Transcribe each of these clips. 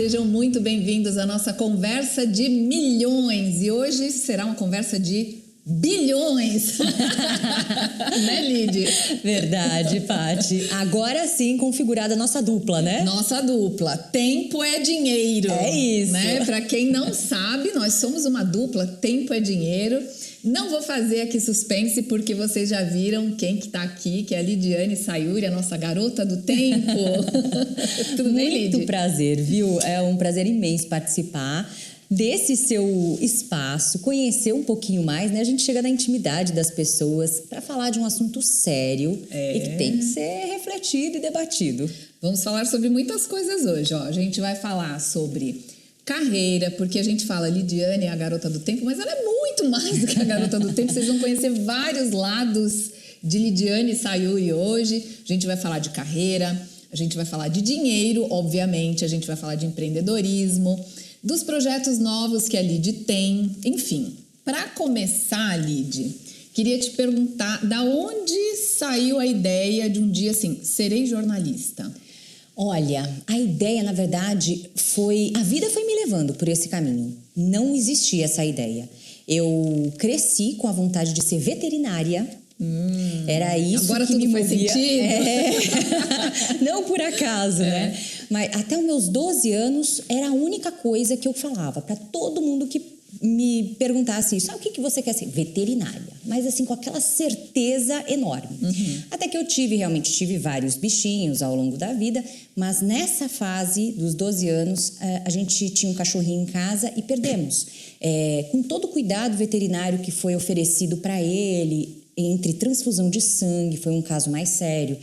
sejam muito bem-vindos à nossa conversa de milhões. E hoje será uma conversa de bilhões. Né, Lid? Verdade, Paty. Agora sim, configurada a nossa dupla, né? Nossa dupla. Tempo é dinheiro. É isso. Né? Para quem não sabe, nós somos uma dupla. Tempo é dinheiro. Não vou fazer aqui suspense, porque vocês já viram quem que tá aqui, que é a Lidiane Sayuri, a nossa garota do tempo. Tudo bem, Lid? Muito prazer, viu? É um prazer imenso participar desse seu espaço, conhecer um pouquinho mais, né? A gente chega na intimidade das pessoas para falar de um assunto sério e que tem que ser refletido e debatido. Vamos falar sobre muitas coisas hoje, ó. A gente vai falar sobre carreira, porque a gente fala Lidiane é a garota do tempo, mas ela é muito mais do que a garota do tempo. Vocês vão conhecer vários lados de Lidiane Sayuri hoje. A gente vai falar de carreira, a gente vai falar de dinheiro, obviamente, a gente vai falar de empreendedorismo, dos projetos novos que a Lid tem, enfim. Para começar, Lid, queria te perguntar da onde saiu a ideia de um dia assim, serei jornalista? Olha, a ideia, na verdade, a vida foi me levando por esse caminho. Não existia essa ideia. Eu cresci com a vontade de ser veterinária. Era isso agora que tudo me faz movia. sentido. Não por acaso, né? Mas até os meus 12 anos era a única coisa que eu falava para todo mundo que me perguntasse, sabe o que você quer ser? Veterinária. Mas assim, com aquela certeza enorme. Até que eu realmente tive vários bichinhos ao longo da vida, mas nessa fase dos 12 anos, a gente tinha um cachorrinho em casa e perdemos. Com todo o cuidado veterinário que foi oferecido para ele, entre transfusão de sangue, foi um caso mais sério,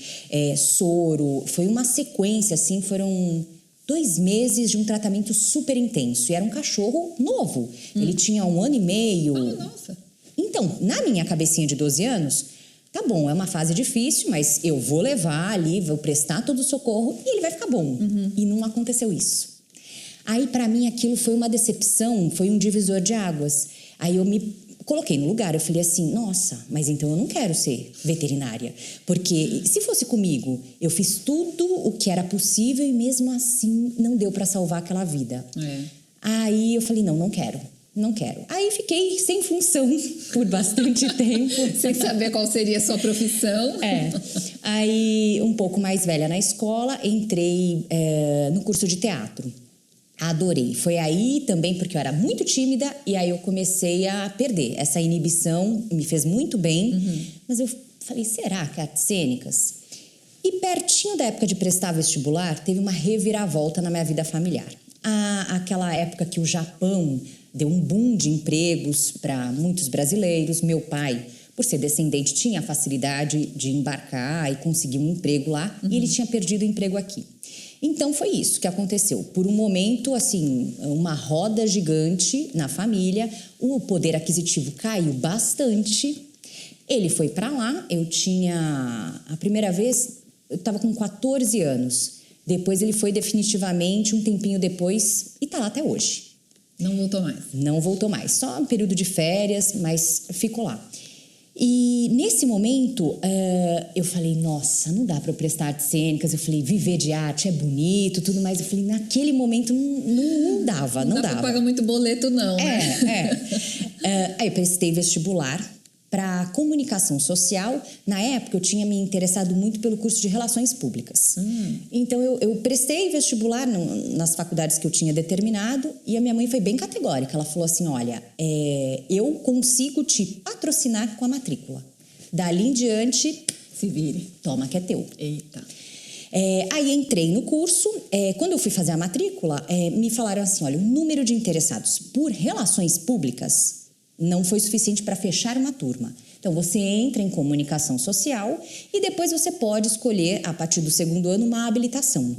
soro, foi uma sequência, assim, foram 2 meses de um tratamento super intenso. E era um cachorro novo. Ele tinha 1 ano e meio. Ah, nossa. Então, na minha cabecinha de 12 anos, tá bom, é uma fase difícil, mas eu vou levar ali, vou prestar todo o socorro e ele vai ficar bom. E não aconteceu isso. Aí, para mim, aquilo foi uma decepção, foi um divisor de águas. Aí eu me coloquei no lugar, eu falei assim, nossa, mas então eu não quero ser veterinária, porque se fosse comigo, eu fiz tudo o que era possível e mesmo assim não deu para salvar aquela vida. Aí eu falei, não quero. Aí fiquei sem função por bastante tempo. Sem saber qual seria a sua profissão. Aí, um pouco mais velha na escola, entrei no curso de teatro. Adorei. Foi aí também porque eu era muito tímida e aí eu comecei a perder. Essa inibição me fez muito bem, mas eu falei, será que artes cênicas? E pertinho da época de prestar vestibular, teve uma reviravolta na minha vida familiar. Aquela época que o Japão deu um boom de empregos para muitos brasileiros. Meu pai, por ser descendente, tinha a facilidade de embarcar e conseguir um emprego lá, e ele tinha perdido o emprego aqui. Então, foi isso que aconteceu. Por um momento, assim, uma roda gigante na família, o poder aquisitivo caiu bastante. Ele foi para lá, a primeira vez, eu estava com 14 anos. Depois ele foi definitivamente, um tempinho depois, e está lá até hoje. Não voltou mais? Não voltou mais, só um período de férias, mas ficou lá. E nesse momento, eu falei, nossa, não dá para eu prestar artes cênicas. Eu falei, viver de arte é bonito, tudo mais. Eu falei, naquele momento não dava. Não dá para pagar muito boleto, não. Aí eu prestei vestibular para comunicação social. Na época, eu tinha me interessado muito pelo curso de relações públicas. Então, eu prestei vestibular nas faculdades que eu tinha determinado e a minha mãe foi bem categórica. Ela falou assim, olha, eu consigo te patrocinar com a matrícula. Dali em diante, se vire. Toma que é teu. Eita. Aí entrei no curso. Quando eu fui fazer a matrícula, me falaram assim, olha, o número de interessados por relações públicas não foi suficiente para fechar uma turma. Então, você entra em comunicação social e depois você pode escolher, a partir do 2º ano, uma habilitação.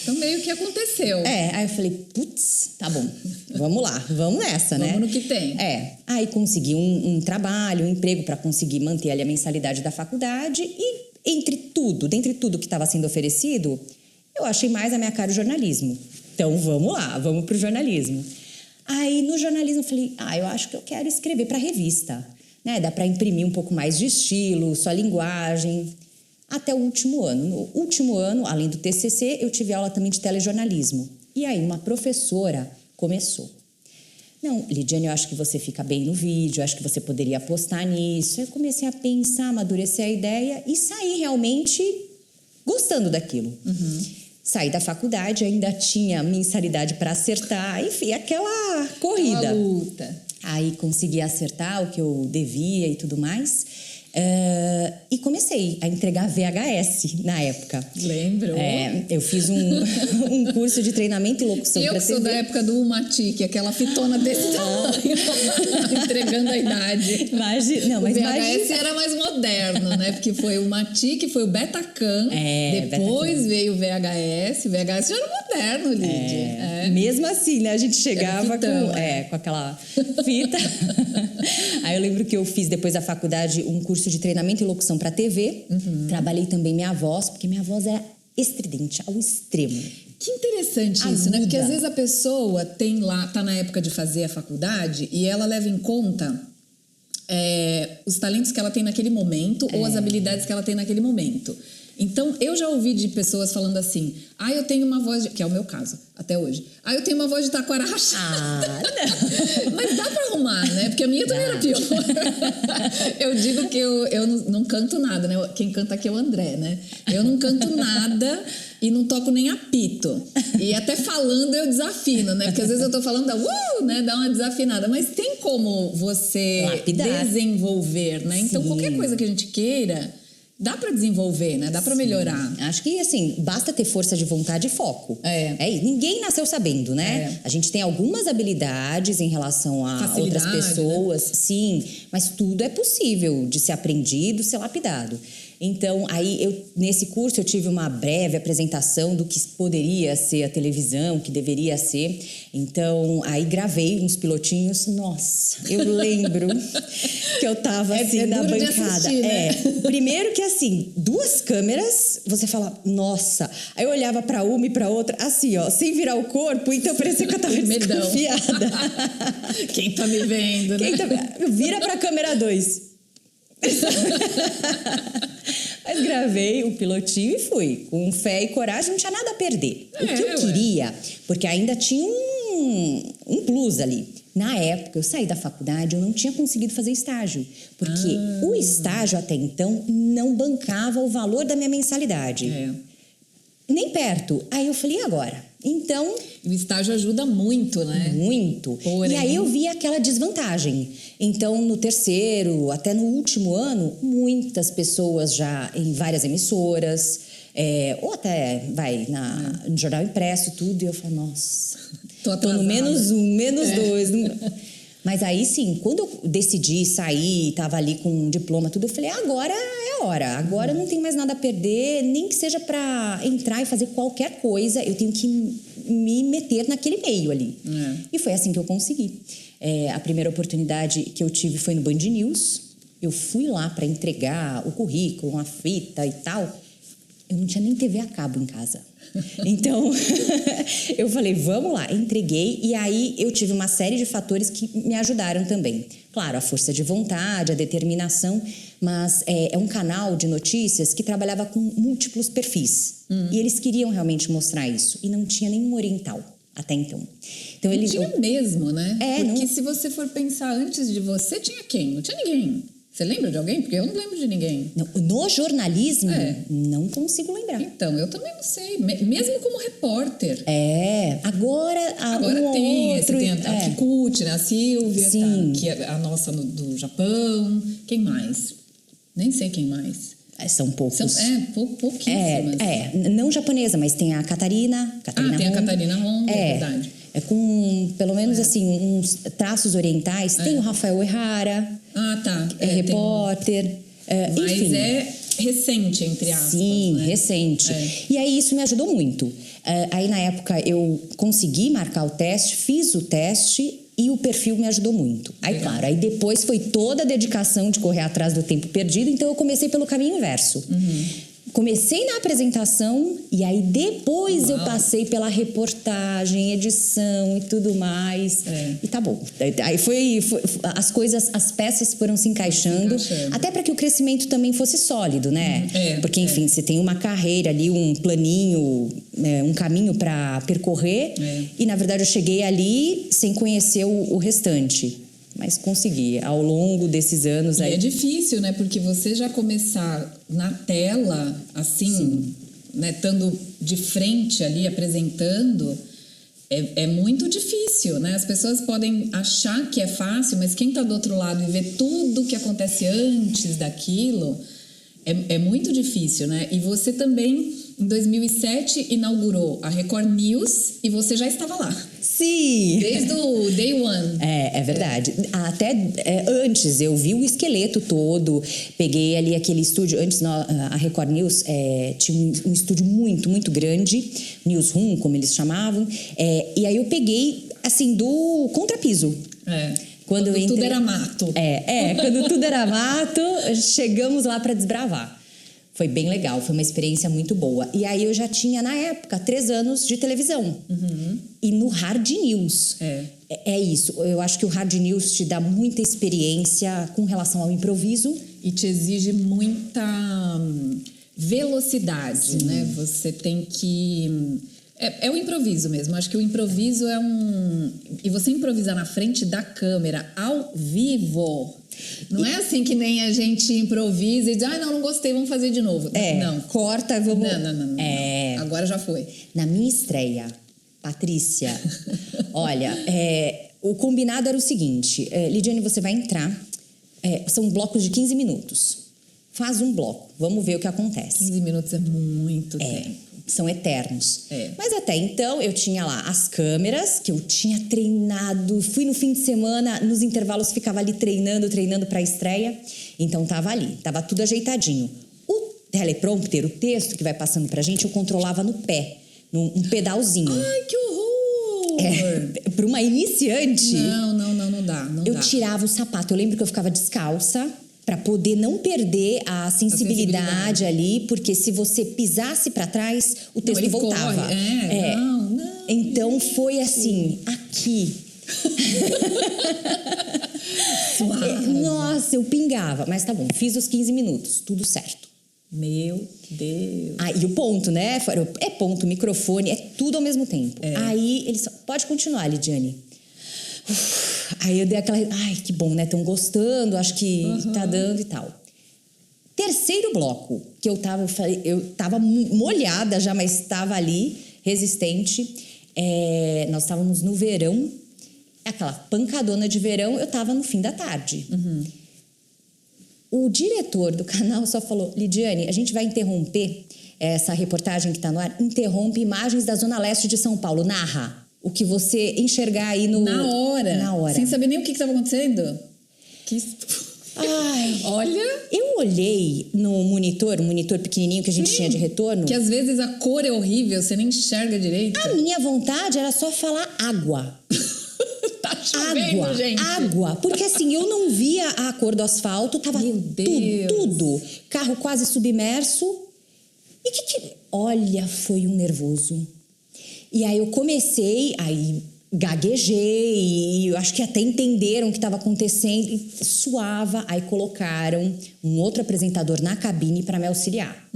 Então, meio que aconteceu. Aí eu falei, putz, tá bom, vamos lá, vamos nessa, né? Vamos no que tem. Aí consegui um trabalho, um emprego para conseguir manter ali a mensalidade da faculdade e, dentre tudo que estava sendo oferecido, eu achei mais a minha cara o jornalismo. Então, vamos lá, vamos pro jornalismo. Aí, no jornalismo, eu falei, eu acho que eu quero escrever para revista, né? Dá para imprimir um pouco mais de estilo, sua linguagem. até o último ano. No último ano, além do TCC, eu tive aula também de telejornalismo. E aí uma professora começou. Não, Lidiane, eu acho que você fica bem no vídeo, eu acho que você poderia apostar nisso. Eu comecei a pensar, amadurecer a ideia e saí realmente gostando daquilo. Saí da faculdade, ainda tinha mensalidade para acertar, enfim, aquela corrida. Aquela luta. Aí consegui acertar o que eu devia e tudo mais. E comecei a entregar VHS na época. Lembro. Eu fiz um curso de treinamento e locução para TV. Eu sou da época do Umatic, aquela fitona desse tamanho, entregando a idade. Imagina, o VHS era mais moderno, né? Porque foi o Umatic, foi o Betacam, depois Betacam. Veio o VHS. O VHS já era moderno, Lídia. Mesmo assim, né? A gente chegava fitão, com aquela fita. Aí eu lembro que eu fiz depois da faculdade um curso de treinamento e locução para TV. Trabalhei também minha voz, porque minha voz era estridente ao extremo. Que interessante isso, né? Porque às vezes a pessoa tá na época de fazer a faculdade e ela leva em conta os talentos que ela tem naquele momento ou as habilidades que ela tem naquele momento. Então, eu já ouvi de pessoas falando assim, eu tenho uma voz que é o meu caso, até hoje. Eu tenho uma voz de taquara rachada. Não. Mas dá pra arrumar, né? Porque a minha também era pior. Eu digo que eu não canto nada, né? Quem canta aqui é o André, né? Eu não canto nada e não toco nem apito. E até falando eu desafino, né? Porque às vezes eu tô falando, né? Dá uma desafinada. Mas tem como você desenvolver, né? Então, qualquer coisa que a gente queira... Dá para desenvolver, né? Dá para melhorar. Acho que, assim, basta ter força de vontade e foco. Ninguém nasceu sabendo, né? A gente tem algumas habilidades em relação a outras pessoas, né? Sim, mas tudo é possível de ser aprendido, ser lapidado. Então, aí, nesse curso, eu tive uma breve apresentação do que poderia ser a televisão, que deveria ser. Então, aí gravei uns pilotinhos. Nossa, eu lembro que eu tava assim na bancada. Assistir, né? Primeiro que assim, 2 câmeras, você fala, nossa. Aí eu olhava pra uma e pra outra, assim, ó, sem virar o corpo, então parecia que eu tava desconfiada. Quem tá me vendo, né? Vira pra câmera 2. Mas gravei o pilotinho e fui. Com fé e coragem, não tinha nada a perder. O que eu queria, porque ainda tinha um plus ali. Na época, eu saí da faculdade, eu não tinha conseguido fazer estágio. Porque o estágio, até então, não bancava o valor da minha mensalidade. Nem perto. Aí eu falei, e agora? Então... O estágio ajuda muito, né? Muito. Porém... E aí eu vi aquela desvantagem. Então, no terceiro, até no último ano, muitas pessoas já em várias emissoras, ou até, no jornal impresso, tudo. E eu falo, nossa, tô no menos 1, menos 2. Mas aí, sim, quando eu decidi sair, tava ali com um diploma, tudo, eu falei, agora é a hora. Agora não tem mais nada a perder, nem que seja para entrar e fazer qualquer coisa, eu tenho que me meter naquele meio ali. E foi assim que eu consegui. A primeira oportunidade que eu tive foi no Band News. Eu fui lá para entregar o currículo, a fita e tal. Eu não tinha nem TV a cabo em casa. Então, eu falei, vamos lá, entreguei. E aí, eu tive uma série de fatores que me ajudaram também. Claro, a força de vontade, a determinação. Mas é um canal de notícias que trabalhava com múltiplos perfis. E eles queriam realmente mostrar isso. E não tinha nenhum oriental até então. Não tinha mesmo, né? Porque se você for pensar antes de você, tinha quem? Não tinha ninguém. Você lembra de alguém? Porque eu não lembro de ninguém. Não, no jornalismo, não consigo lembrar. Então, eu também não sei. Mesmo como repórter. Agora tem a Kikuchi, né? A Silvia, sim. Que é a nossa do Japão. Quem mais? Nem sei quem mais. São poucos. Pouquíssimas. Não japonesa, mas tem a Catarina. Tem a Catarina Honda, é verdade. Com, pelo menos assim, uns traços orientais. Tem o Rafael Errara. É repórter. Mas enfim. é recente, entre aspas. Sim, né? Recente. E aí isso me ajudou muito. Aí na época eu consegui marcar o teste, fiz o teste e o perfil me ajudou muito. Aí claro, aí depois foi toda a dedicação de correr atrás do tempo perdido, então eu comecei pelo caminho inverso. Comecei na apresentação e aí depois eu Uau. passei pela reportagem, edição e tudo mais. E tá bom. Aí foi as coisas, as peças foram se encaixando. Até para que o crescimento também fosse sólido, né? Porque, enfim, você tem uma carreira ali, um planinho, um caminho para percorrer. E, na verdade, eu cheguei ali sem conhecer o restante. Mas consegui, ao longo desses anos. E aí... é difícil, né? Porque você já começar na tela, assim, né? Estando de frente ali, apresentando, é muito difícil, né? As pessoas podem achar que é fácil, mas quem está do outro lado e vê tudo que acontece antes daquilo, é muito difícil, né? E você também, em 2007, inaugurou a Record News e você já estava lá. Sim! Desde o day one. É verdade. Até antes, eu vi o esqueleto todo, peguei ali aquele estúdio. Antes, a Record News tinha um estúdio muito, muito grande, Newsroom, como eles chamavam. E aí eu peguei, assim, do contrapiso. Quando tudo era mato. Quando tudo era mato, chegamos lá para desbravar. Foi bem legal, foi uma experiência muito boa. E aí eu já tinha, na época, 3 anos de televisão. E no Hard News. É isso. Eu acho que o Hard News te dá muita experiência com relação ao improviso. E te exige muita velocidade, né? Você tem que... É o improviso mesmo. Acho que o improviso é um... E você improvisar na frente da câmera, ao vivo... Não é assim que nem a gente improvisa e diz, não gostei, vamos fazer de novo. Não. Corta, vamos... Não. Agora já foi. Na minha estreia, Patrícia, olha, o combinado era o seguinte, Lidiane, você vai entrar, são blocos de 15 minutos. Faz um bloco, vamos ver o que acontece. 15 minutos é muito tempo. São eternos. Mas até então eu tinha lá as câmeras que eu tinha treinado. Fui no fim de semana, nos intervalos ficava ali treinando para a estreia. Então tava ali, tava tudo ajeitadinho. O teleprompter, o texto que vai passando pra gente, eu controlava no pé, num pedalzinho. Ai, que horror! Para uma iniciante. Não dá. Eu tirava o sapato. Eu lembro que eu ficava descalça para poder não perder a sensibilidade ali, porque se você pisasse para trás, o texto voltava. Corre. Não. Então foi assim, aqui. Nossa, eu pingava. Mas tá bom, fiz os 15 minutos, tudo certo. Meu Deus. E o ponto, né? É ponto, microfone, é tudo ao mesmo tempo. Aí eles pode continuar, Lidiane. Aí eu dei aquela... Ai, que bom, né? Estão gostando, acho que tá dando e tal. Terceiro bloco, que eu tava molhada já, mas estava ali, resistente. Nós estávamos no verão, aquela pancadona de verão, eu tava no fim da tarde. O diretor do canal só falou, Lidiane, a gente vai interromper essa reportagem que tá no ar, interrompe imagens da Zona Leste de São Paulo, narra. O que você enxergar aí no... Na hora. Sem saber nem o que estava acontecendo. Ai, olha... Eu olhei no monitor, um monitor pequenininho que a gente tinha de retorno. Que às vezes a cor é horrível, você nem enxerga direito. A minha vontade era só falar água. Tá chovendo, gente. Água. Porque assim, eu não via a cor do asfalto, tava tudo. Carro quase submerso. E olha, foi um nervoso. E aí eu comecei, aí gaguejei, e eu acho que até entenderam o que estava acontecendo, e suava, aí colocaram um outro apresentador na cabine para me auxiliar.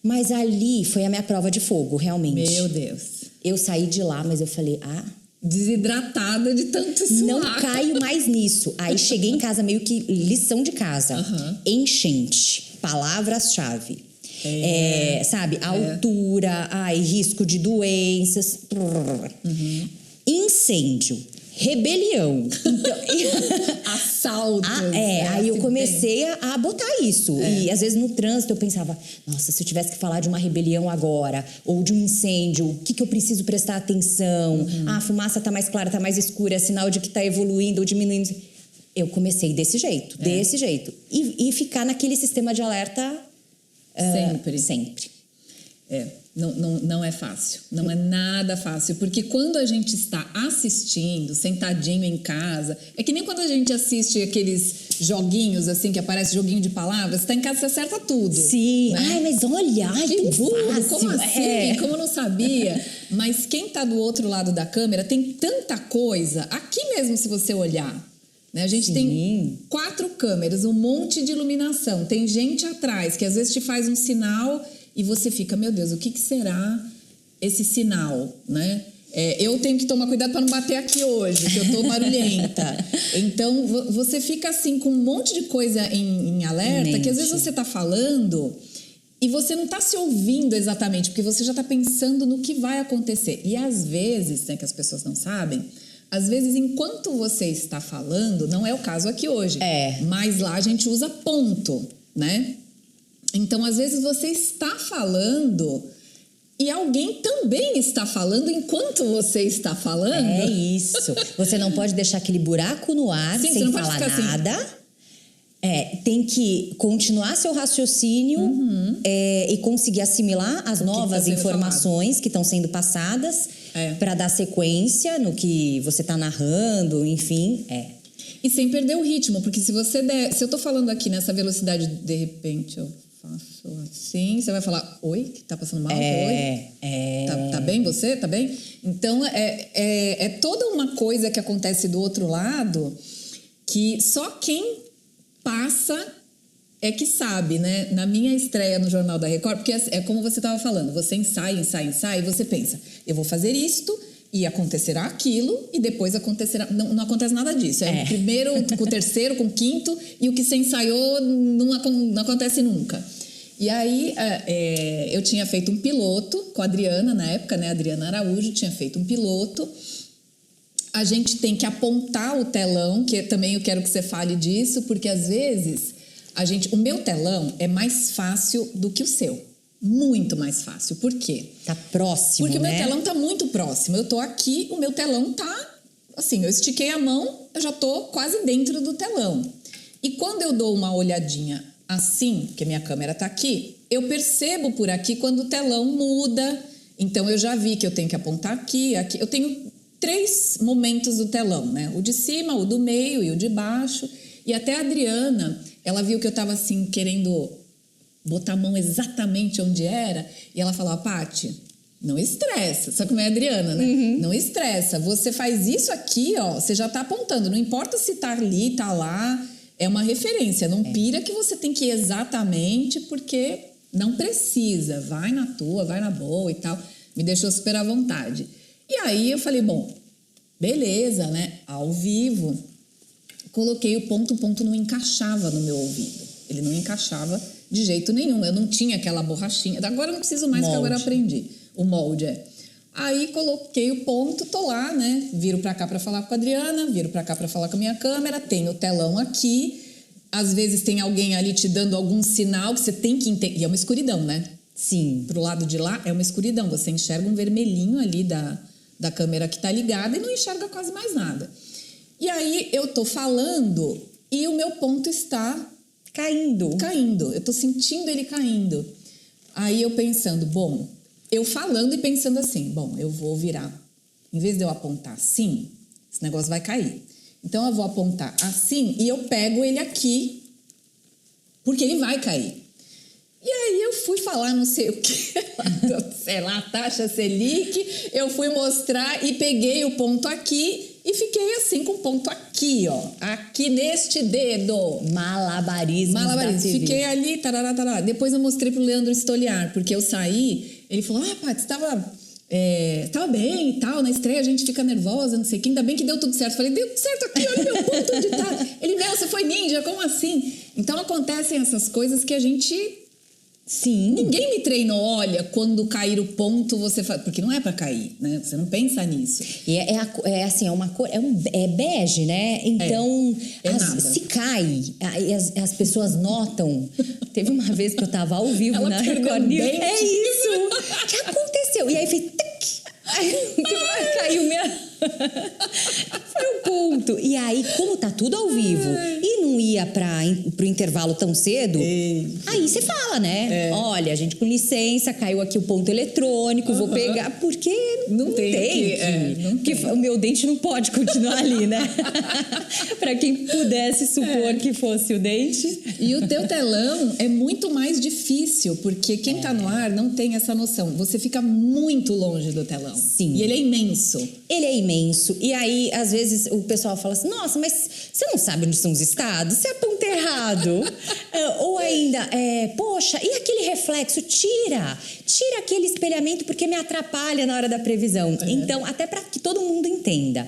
Mas ali foi a minha prova de fogo, realmente. Meu Deus. Eu saí de lá, mas eu falei, desidratada de tanto suar. Não caio mais nisso. Aí cheguei em casa, meio que lição de casa. Enchente, palavras-chave. Sabe, altura, risco de doenças, incêndio, rebelião, então, assalto. Aí eu comecei a botar isso. E às vezes no trânsito eu pensava, nossa, se eu tivesse que falar de uma rebelião agora, ou de um incêndio, o que eu preciso prestar atenção? A fumaça tá mais clara, tá mais escura, é sinal de que tá evoluindo ou diminuindo. Eu comecei desse jeito. E ficar naquele sistema de alerta. Sempre. Não é fácil, não é nada fácil, porque quando a gente está assistindo, sentadinho em casa, é que nem quando a gente assiste aqueles joguinhos, assim, que aparece joguinho de palavras, você tá em casa, você acerta tudo. Sim, né? Ai, mas olha, Que burro, fácil. como assim? Como eu não sabia? Mas quem tá do outro lado da câmera tem tanta coisa, aqui mesmo se você olhar, né? A gente tem 4 câmeras, um monte de iluminação, tem gente atrás que às vezes te faz um sinal e você fica, meu Deus, o que será esse sinal, né? Eu tenho que tomar cuidado para não bater aqui hoje, que eu tô barulhenta. Então, você fica assim com um monte de coisa em alerta, que às vezes você tá falando e você não tá se ouvindo exatamente, porque você já tá pensando no que vai acontecer. E às vezes, né, que as pessoas não sabem, às vezes, enquanto você está falando, não é o caso aqui hoje, mas lá a gente usa ponto, né? Então, às vezes, você está falando e alguém também está falando enquanto você está falando. É isso. Você não pode deixar aquele buraco no ar sem falar nada. Assim. Tem que continuar seu raciocínio e conseguir assimilar as novas informações que estão sendo passadas para dar sequência no que você está narrando, enfim. E sem perder o ritmo, porque se eu tô falando aqui nessa velocidade, de repente eu faço assim, você vai falar, oi, que tá passando mal? Oi? Tá bem você? Tá bem? Então, é toda uma coisa que acontece do outro lado que só quem passa é que sabe, né? Na minha estreia no Jornal da Record, porque é como você estava falando, você ensaia, e você pensa, eu vou fazer isto e acontecerá aquilo e depois acontecerá... Não acontece nada disso. O primeiro com o terceiro, com o quinto e o que você ensaiou não acontece nunca. E aí, eu tinha feito um piloto com a Adriana, na época, né? A Adriana Araújo tinha feito um piloto. A gente tem que apontar o telão, que também eu quero que você fale disso, porque às vezes o meu telão é mais fácil do que o seu. Muito mais fácil. Por quê? Tá próximo, Porque né? o meu telão tá muito próximo. Eu tô aqui, o meu telão tá... Assim, eu estiquei a mão, eu já tô quase dentro do telão. E quando eu dou uma olhadinha assim, que a minha câmera tá aqui, eu percebo por aqui quando o telão muda. Então, eu já vi que eu tenho que apontar aqui. Eu tenho 3 momentos do telão, né? O de cima, o do meio e o de baixo. E até a Adriana, ela viu que eu tava assim, querendo... botar a mão exatamente onde era, e ela falou, Paty, não estressa, só como é a Adriana, né? Não estressa, você faz isso aqui, ó, você já tá apontando, não importa se tá ali, tá lá, é uma referência, não pira que você tem que ir exatamente, porque não precisa, vai na tua, vai na boa e tal, me deixou super à vontade. E aí eu falei, bom, beleza, né? Ao vivo, coloquei o ponto não encaixava no meu ouvido, ele não encaixava de jeito nenhum, eu não tinha aquela borrachinha. Agora eu não preciso mais, porque agora eu aprendi. O molde Aí coloquei o ponto, tô lá, né? Viro pra cá pra falar com a Adriana, viro pra cá pra falar com a minha câmera, tenho o telão aqui. Às vezes tem alguém ali te dando algum sinal que você tem que entender. E é uma escuridão, né? Sim. Pro lado de lá é uma escuridão. Você enxerga um vermelhinho ali da câmera que tá ligada e não enxerga quase mais nada. E aí eu tô falando e o meu ponto está... Caindo. Eu tô sentindo ele caindo. Aí eu pensando, bom, eu falando e pensando assim, bom, eu vou virar. Em vez de eu apontar assim, esse negócio vai cair. Então eu vou apontar assim e eu pego ele aqui, porque ele vai cair. E aí eu fui falar não sei o que, sei lá, taxa Selic, eu fui mostrar e peguei o ponto aqui e fiquei assim com o ponto aqui, ó, aqui neste dedo. Malabarismo. Fiquei ali, tarará, tarará. Depois eu mostrei pro Leandro Stoliar, porque eu saí, ele falou, Paty, você tava bem e tal, na estreia a gente fica nervosa, não sei o que, ainda bem que deu tudo certo. Falei, deu tudo certo aqui, olha meu ponto onde tá. Ele, você foi ninja, como assim? Então acontecem essas coisas que a gente... Sim. Ninguém me treinou, olha, quando cair o ponto você faz... Porque não é pra cair, né? Você não pensa nisso. E assim, é uma cor... É bege, né? Então, se cai, as pessoas notam. Teve uma vez que eu tava ao vivo na Record News. É isso! O que aconteceu? E aí fez... Caiu minha... Foi um ponto. E aí, como tá tudo ao vivo e não ia pro intervalo tão cedo, aí você fala, né? Olha, gente, com licença, caiu aqui o ponto eletrônico, vou pegar, porque não tem. Porque o meu dente não pode continuar ali, né? Para quem pudesse supor que fosse o dente. E o teu telão é muito mais difícil, porque quem tá no ar não tem essa noção. Você fica muito longe do telão. Sim. E ele é imenso. Ele é imenso. E aí, às vezes, o pessoal fala assim, nossa, mas você não sabe onde são os estados? Você aponta errado. Ou ainda, poxa, e aquele reflexo? Tira aquele espelhamento porque me atrapalha na hora da previsão. Então, até para que todo mundo entenda,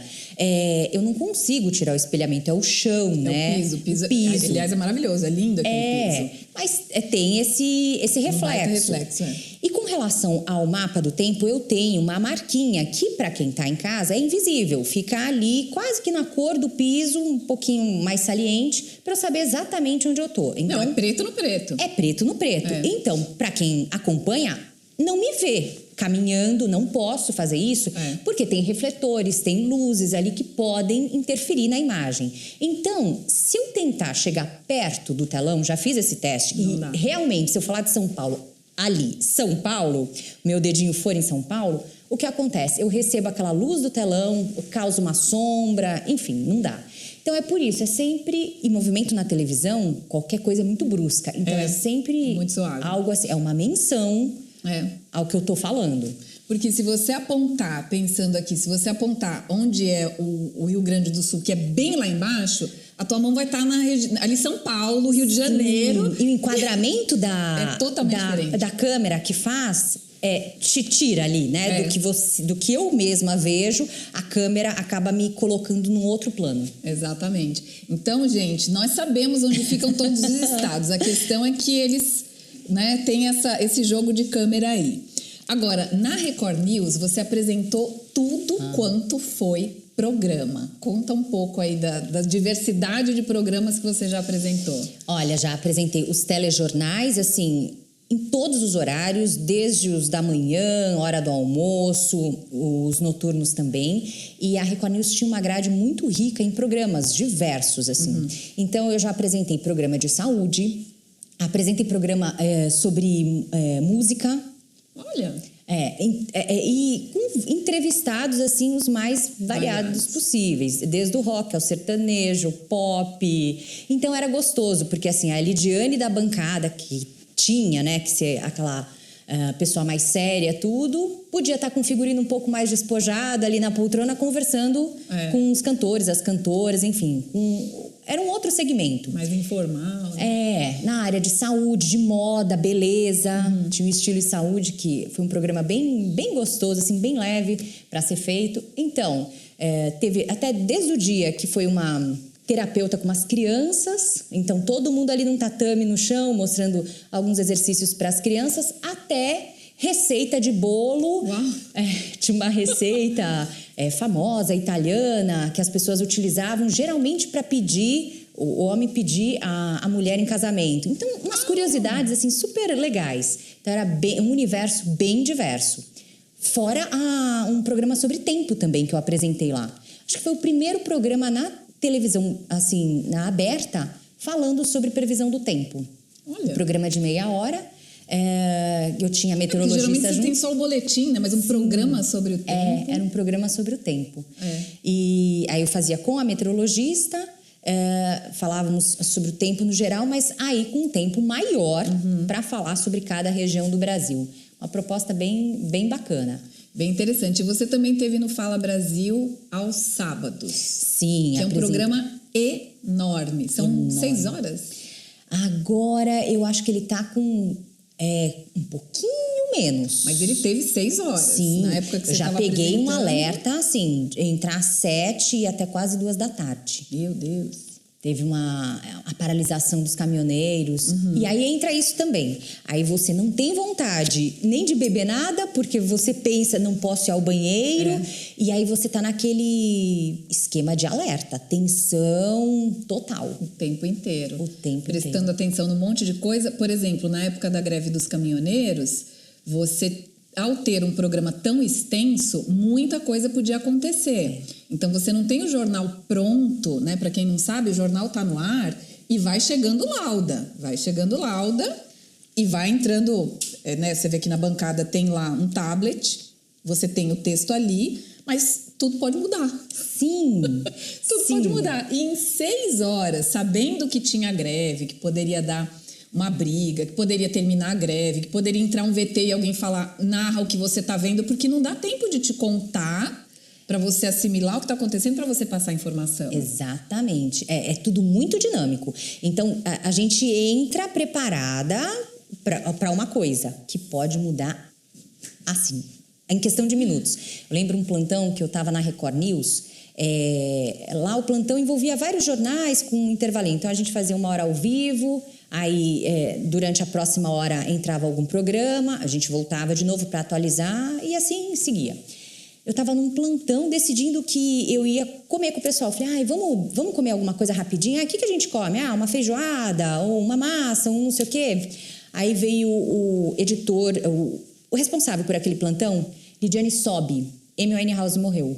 eu não consigo tirar o espelhamento, é o chão, né? O piso. Aliás, é maravilhoso, é lindo aquele piso. Mas tem esse reflexo. E com relação ao mapa do tempo, eu tenho uma marquinha que, para quem está em casa, é invisível. Fica ali, quase que na cor do piso, um pouquinho mais saliente, para eu saber exatamente onde eu tô. Então, não, é preto no preto. É preto no preto. Então, para quem acompanha, não me vê caminhando, não posso fazer isso, porque tem refletores, tem luzes ali que podem interferir na imagem. Então, se eu tentar chegar perto do telão, já fiz esse teste, e realmente, se eu falar de São Paulo, ali, São Paulo, meu dedinho for em São Paulo, o que acontece? Eu recebo aquela luz do telão, causa uma sombra, enfim, não dá. Então é por isso, é sempre, e movimento na televisão, qualquer coisa é muito brusca. Então é sempre muito suave. Algo assim, é uma menção ao que eu tô falando. Porque se você apontar, pensando aqui, se você apontar onde é o Rio Grande do Sul, que é bem lá embaixo, a tua mão vai estar ali São Paulo, Rio de Janeiro. E o enquadramento é totalmente diferente. Da câmera que faz te tira ali, né? Do que eu mesma vejo, a câmera acaba me colocando num outro plano. Exatamente. Então, gente, nós sabemos onde ficam todos os estados. A questão é que eles, né, têm esse jogo de câmera aí. Agora, na Record News, você apresentou tudo quanto foi programa. Conta um pouco aí da diversidade de programas que você já apresentou. Olha, já apresentei os telejornais, assim, em todos os horários, desde os da manhã, hora do almoço, os noturnos também. E a Record News tinha uma grade muito rica em programas diversos, assim. Então, eu já apresentei programa de saúde, apresentei programa sobre música. Olha! E com entrevistados, assim, os mais variados possíveis. Desde o rock ao sertanejo, pop. Então, era gostoso, porque, assim, a Lidiane da bancada, que tinha, né, que ser aquela pessoa mais séria, tudo, podia estar com um figurino um pouco mais despojado ali na poltrona, conversando com os cantores, as cantoras, enfim. Era um outro segmento. Mais informal. Né? Na área de saúde, de moda, beleza. Tinha o Estilo e Saúde, que foi um programa bem, bem gostoso, assim, bem leve para ser feito. Então, teve até desde o dia que foi uma terapeuta com umas crianças, então todo mundo ali num tatame no chão, mostrando alguns exercícios para as crianças, até receita de bolo. Tinha uma receita famosa, italiana, que as pessoas utilizavam geralmente para pedir, o homem pedir a mulher em casamento. Então, umas curiosidades assim super legais. Então, era um universo bem diverso. Fora um programa sobre tempo também que eu apresentei lá. Acho que foi o primeiro programa na televisão, assim, na aberta, falando sobre previsão do tempo. Olha. Um programa de meia hora. Eu tinha meteorologista geralmente junto. Você tem só o boletim, né? Mas um programa sobre o tempo. Era um programa sobre o tempo. E aí eu fazia com a meteorologista, falávamos sobre o tempo no geral, mas aí com um tempo maior para falar sobre cada região do Brasil. Uma proposta bem, bem bacana. Bem interessante. E você também teve no Fala Brasil aos sábados. Sim. Que é um programa enorme. São 6 horas? Agora eu acho que ele tá com um pouquinho menos. Mas ele teve 6 horas. Sim. Na época que você já estava peguei um apresentando. alerta, assim, entrar às 7 e até quase 2 da tarde. Meu Deus. Teve a paralisação dos caminhoneiros. E aí entra isso também. Aí você não tem vontade nem de beber nada, porque você pensa, não posso ir ao banheiro. E aí você tá naquele esquema de alerta, tensão total. O tempo inteiro. Prestando inteiro. atenção num monte de coisa. Por exemplo, na época da greve dos caminhoneiros, você ao ter um programa tão extenso, muita coisa podia acontecer. Então, você não tem o jornal pronto, né? Para quem não sabe, o jornal está no ar e vai chegando lauda. Vai chegando lauda e vai entrando... né? Você vê que na bancada tem lá um tablet, você tem o texto ali, mas tudo pode mudar. Sim. Tudo pode mudar. E em 6 horas, sabendo que tinha greve, que poderia dar uma briga, que poderia terminar a greve, que poderia entrar um VT e alguém falar, narra o que você está vendo, porque não dá tempo de te contar para você assimilar o que está acontecendo, para você passar a informação. Exatamente. É tudo muito dinâmico. Então, a gente entra preparada para uma coisa que pode mudar assim, em questão de minutos. Eu lembro um plantão que eu estava na Record News. Lá o plantão envolvia vários jornais com um intervalinho. Então, a gente fazia 1 hora ao vivo... Aí, durante a próxima hora, entrava algum programa, a gente voltava de novo para atualizar e assim seguia. Eu estava num plantão decidindo que eu ia comer com o pessoal. Falei, vamos comer alguma coisa rapidinho? O que a gente come? Uma feijoada, ou uma massa, um não sei o quê. Aí veio o editor, o responsável por aquele plantão, Lidiane Sobe, Amy Winehouse morreu.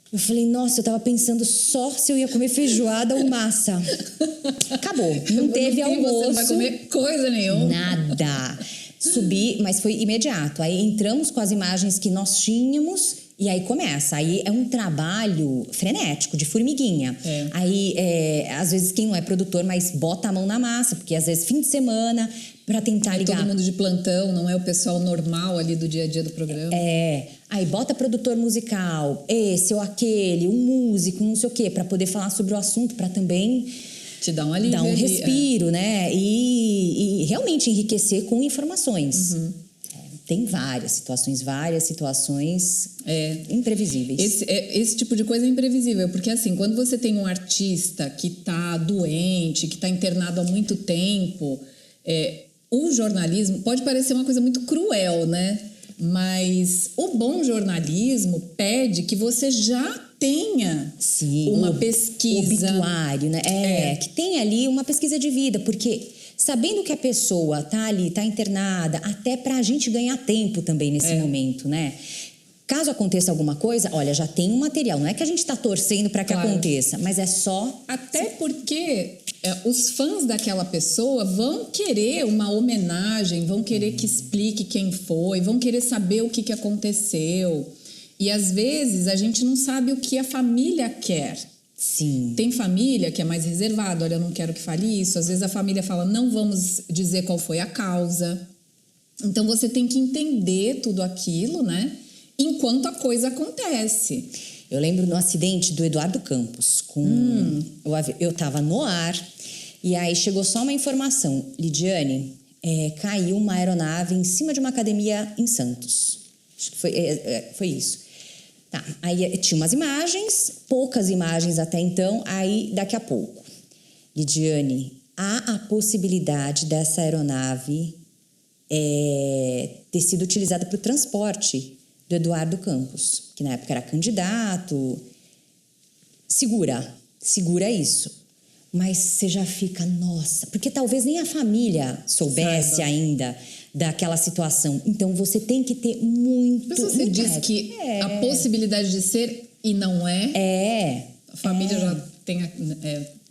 Eu falei, nossa, eu tava pensando só se eu ia comer feijoada ou massa. Acabou, não teve almoço. Você não vai comer coisa nenhuma. Nada. Subi, mas foi imediato. Aí entramos com as imagens que nós tínhamos e aí começa. Aí é um trabalho frenético, de formiguinha. Aí, às vezes, quem não é produtor, mas bota a mão na massa, porque às vezes fim de semana, para tentar ligar. Todo mundo de plantão, não é o pessoal normal ali do dia a dia do programa. Aí bota produtor musical, esse ou aquele, um músico, não sei o quê, para poder falar sobre o assunto, para também te dar um alívio, dar um respiro, né? E realmente enriquecer com informações. Tem várias situações imprevisíveis. Esse tipo de coisa é imprevisível, porque assim, quando você tem um artista que tá doente, que tá internado há muito tempo, o jornalismo pode parecer uma coisa muito cruel, né? Mas o bom jornalismo pede que você já tenha uma pesquisa. Obituário, né? Que tenha ali uma pesquisa de vida, porque sabendo que a pessoa tá ali, tá internada, até pra gente ganhar tempo também nesse momento, né? Caso aconteça alguma coisa, olha, já tem um material. Não é que a gente tá torcendo para que aconteça, mas é só... Até porque os fãs daquela pessoa vão querer uma homenagem, vão querer que explique quem foi, vão querer saber o que aconteceu. E às vezes a gente não sabe o que a família quer. Sim. Tem família que é mais reservada, olha, eu não quero que fale isso. Às vezes a família fala, não vamos dizer qual foi a causa. Então você tem que entender tudo aquilo, né? Enquanto a coisa acontece. Eu lembro no acidente do Eduardo Campos. Eu estava no ar e aí chegou só uma informação. Lidiane, caiu uma aeronave em cima de uma academia em Santos. Acho que foi isso. Tá, aí tinha umas imagens, poucas imagens até então, aí daqui a pouco. Lidiane, há a possibilidade dessa aeronave ter sido utilizada para o transporte do Eduardo Campos, que na época era candidato. Segura isso. Mas você já fica, nossa, porque talvez nem a família soubesse ainda daquela situação. Então você tem que ter muito... Mas você diz que a possibilidade de ser e não é... A família já tem...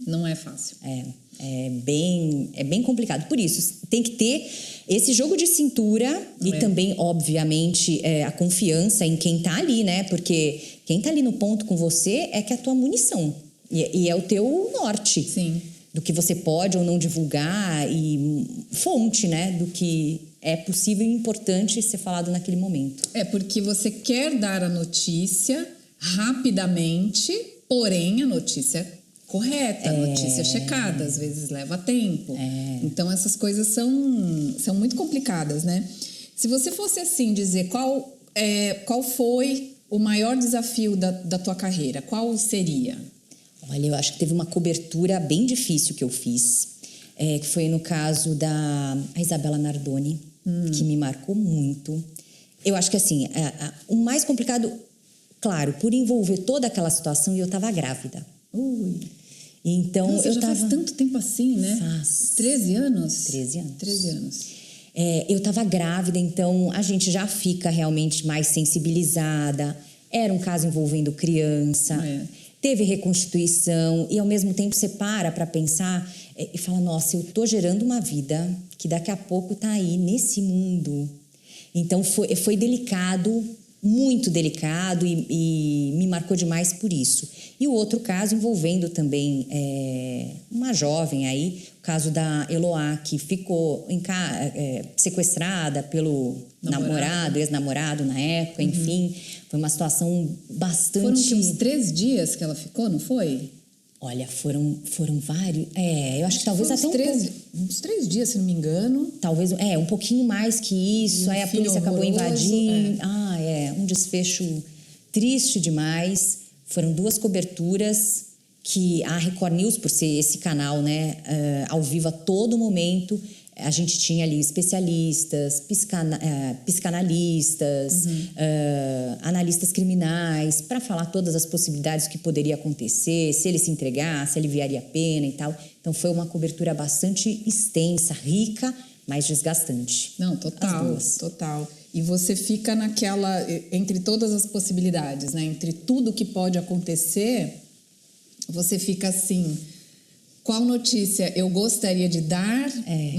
não é fácil. É bem complicado. Por isso, tem que ter esse jogo de cintura e também, obviamente, a confiança em quem tá ali, né? Porque quem tá ali no ponto com você é que é a tua munição. E é o teu norte. Sim. Do que você pode ou não divulgar e fonte, né? Do que é possível e importante ser falado naquele momento. Porque você quer dar a notícia rapidamente, porém a notícia correta, notícia checada, às vezes leva tempo. Então essas coisas são muito complicadas, né? Se você fosse assim dizer qual foi o maior desafio da tua carreira, qual seria? Olha, eu acho que teve uma cobertura bem difícil que eu fiz, que foi no caso da Isabela Nardoni, que me marcou muito. Eu acho que assim, o mais complicado, claro, por envolver toda aquela situação, e eu estava grávida. Então, Nossa, já faz tanto tempo assim, né? Faz. 13 anos? 13 anos. 13 anos. Eu estava grávida, então a gente já fica realmente mais sensibilizada. Era um caso envolvendo criança, teve reconstituição e ao mesmo tempo você para pensar e fala, nossa, eu tô gerando uma vida que daqui a pouco tá aí nesse mundo. Então foi delicado, muito delicado e me marcou demais por isso. E o outro caso envolvendo também uma jovem aí, o caso da Eloá, que ficou sequestrada pelo namorado, ex-namorado na época, enfim. Foi uma situação bastante... Foram uns 3 dias que ela ficou, não foi? Olha, foram vários... eu acho que talvez até uns 3 dias, se não me engano. Talvez, um pouquinho mais que isso. Aí a polícia acabou invadindo. Um desfecho triste demais. Foram 2 coberturas que a Record News, por ser esse canal, né, ao vivo a todo momento, a gente tinha ali especialistas, psicanalistas, analistas criminais, para falar todas as possibilidades que poderia acontecer, se ele se entregasse, aliviaria a pena e tal. Então foi uma cobertura bastante extensa, rica, mas desgastante. Não, total. E você fica naquela, entre todas as possibilidades, né? Entre tudo que pode acontecer, você fica assim, qual notícia eu gostaria de dar,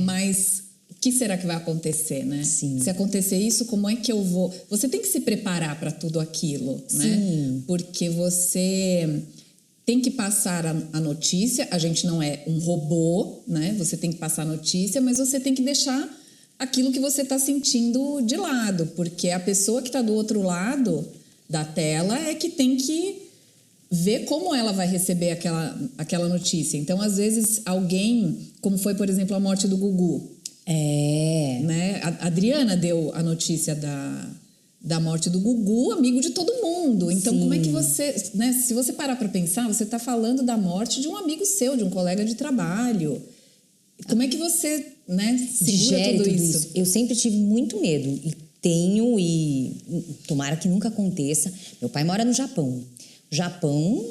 mas o que será que vai acontecer, né? Sim. Se acontecer isso, como é que eu vou... Você tem que se preparar para tudo aquilo, né? Sim. Porque você tem que passar a notícia, a gente não é um robô, né? Você tem que passar a notícia, mas você tem que deixar aquilo que você está sentindo de lado, porque a pessoa que está do outro lado da tela é que tem que ver como ela vai receber aquela notícia. Então, às vezes, alguém, como foi, por exemplo, a morte do Gugu. Né? A Adriana deu a notícia da morte do Gugu, amigo de todo mundo. Então, Sim. Como é que você... Né? Se você parar para pensar, você está falando da morte de um amigo seu, de um colega de trabalho. Como é que você, né, segura tudo isso? Eu sempre tive muito medo. E tenho, e tomara que nunca aconteça. Meu pai mora no Japão. Japão,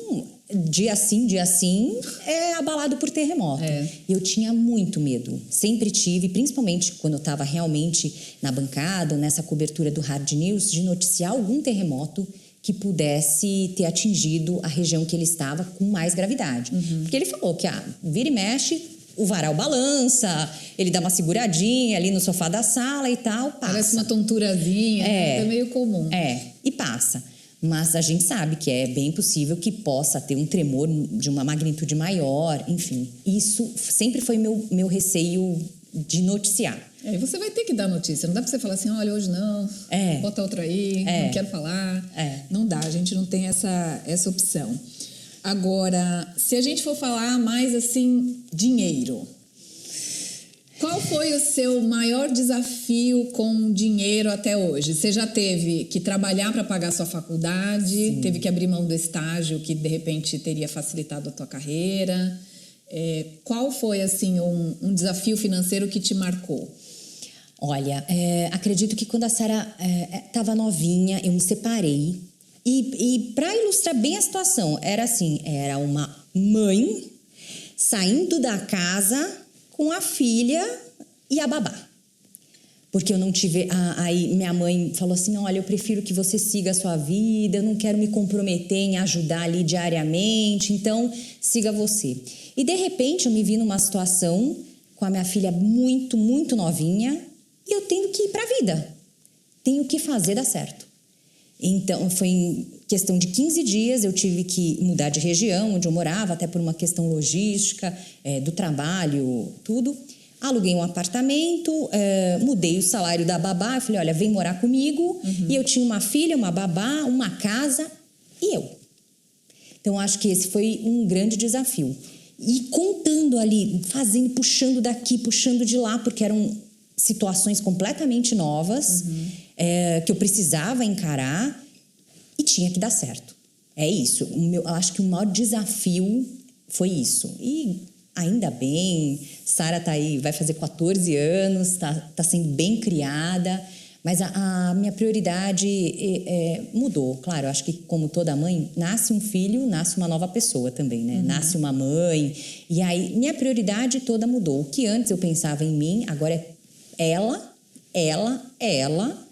dia sim, é abalado por terremoto. E eu tinha muito medo. Sempre tive, principalmente quando eu estava realmente na bancada, nessa cobertura do Hard News, de noticiar algum terremoto que pudesse ter atingido a região que ele estava com mais gravidade. Porque ele falou que vira e mexe, o varal balança, ele dá uma seguradinha ali no sofá da sala e tal, passa. Parece uma tonturazinha, é meio comum. E passa. Mas a gente sabe que é bem possível que possa ter um tremor de uma magnitude maior, enfim. Isso sempre foi meu receio de noticiar. E você vai ter que dar notícia. Não dá pra você falar assim, olha, hoje não, bota outra aí, não quero falar. Não dá, a gente não tem essa opção. Agora, se a gente for falar mais assim, dinheiro. Qual foi o seu maior desafio com dinheiro até hoje? Você já teve que trabalhar para pagar sua faculdade, teve que abrir mão do estágio que de repente teria facilitado a tua carreira. Qual foi assim um desafio financeiro que te marcou? Olha, acredito que quando a Sara estava novinha, eu me separei. E para ilustrar bem a situação, era assim, era uma mãe saindo da casa com a filha e a babá. Porque eu não tive... Aí minha mãe falou assim, olha, eu prefiro que você siga a sua vida, eu não quero me comprometer em ajudar ali diariamente, então siga você. E de repente eu me vi numa situação com a minha filha muito, muito novinha e eu tenho que ir para a vida. Tenho que fazer dar certo. Então, foi em questão de 15 dias, eu tive que mudar de região onde eu morava, até por uma questão logística, do trabalho, tudo. Aluguei um apartamento, mudei o salário da babá, eu falei, olha, vem morar comigo. E eu tinha uma filha, uma babá, uma casa e eu. Então, acho que esse foi um grande desafio. E contando ali, fazendo, puxando daqui, puxando de lá, porque eram situações completamente novas, que eu precisava encarar e tinha que dar certo. É isso. Eu acho que o maior desafio foi isso. E ainda bem, Sara tá aí, vai fazer 14 anos, tá sendo bem criada, mas a minha prioridade mudou. Claro, eu acho que como toda mãe, nasce um filho, nasce uma nova pessoa também, né? Nasce uma mãe, e aí minha prioridade toda mudou. O que antes eu pensava em mim, agora é ela ela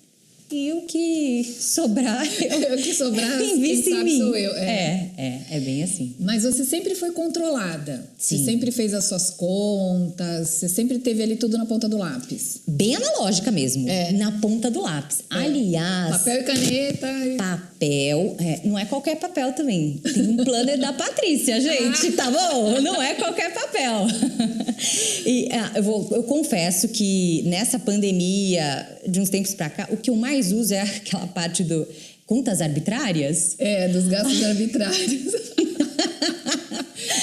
e o que sobrar O que sobrar, quem invista em sabe mim. sou eu. É bem assim. Mas você sempre foi controlada. Sim. Você sempre fez as suas contas, você sempre teve ali tudo na ponta do lápis. Bem analógica mesmo, na ponta do lápis. Aliás... Papel e caneta. Papel, não é qualquer papel também. Tem um planner da Patrícia, gente, tá bom? Não é qualquer papel. E eu confesso que nessa pandemia, de uns tempos pra cá, o que eu mais uso é aquela parte do contas arbitrárias. Dos gastos arbitrários.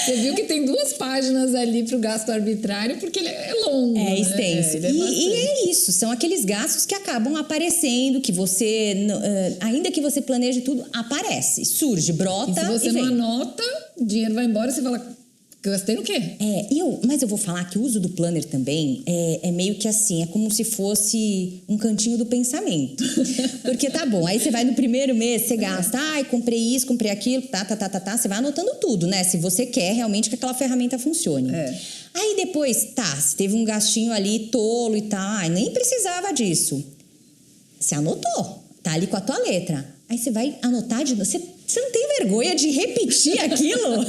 Você viu que tem 2 páginas ali para o gasto arbitrário, porque ele é longo. É extenso. Né? E é isso, são aqueles gastos que acabam aparecendo, que você, ainda que você planeje tudo, aparece, surge, brota. E se você não anota, o dinheiro vai embora e você fala, gastei no quê? Mas eu vou falar que o uso do planner também é meio que assim, é como se fosse um cantinho do pensamento. Porque tá bom, aí você vai no primeiro mês, você gasta, comprei isso, comprei aquilo, você vai anotando tudo, né? Se você quer realmente que aquela ferramenta funcione. Aí depois, se teve um gastinho ali tolo e tal, nem precisava disso. Você anotou, tá ali com a tua letra. Aí você vai anotar de novo. Você não tem vergonha de repetir aquilo?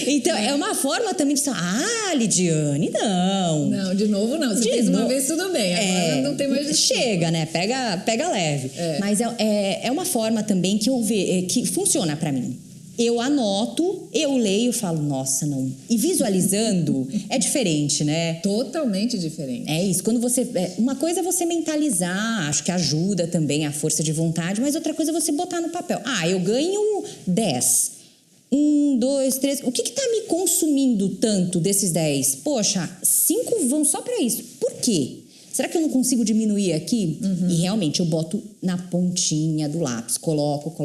Então, é uma forma também de falar, Lidiane, não. Não, de novo não. Você fez uma vez, tudo bem. Agora não tem mais... Chega, né? Pega leve. Mas é uma forma também que eu vejo, que funciona pra mim. Eu anoto, eu leio e falo, nossa, não. E visualizando é diferente, né? Totalmente diferente. É isso. Quando você... uma coisa é você mentalizar, acho que ajuda também a força de vontade, mas outra coisa é você botar no papel. Eu ganho 10. 1, 2, 3... O que tá me consumindo tanto desses 10? Poxa, 5 vão só pra isso. Por quê? Será que eu não consigo diminuir aqui? E realmente eu boto na pontinha do lápis, coloco.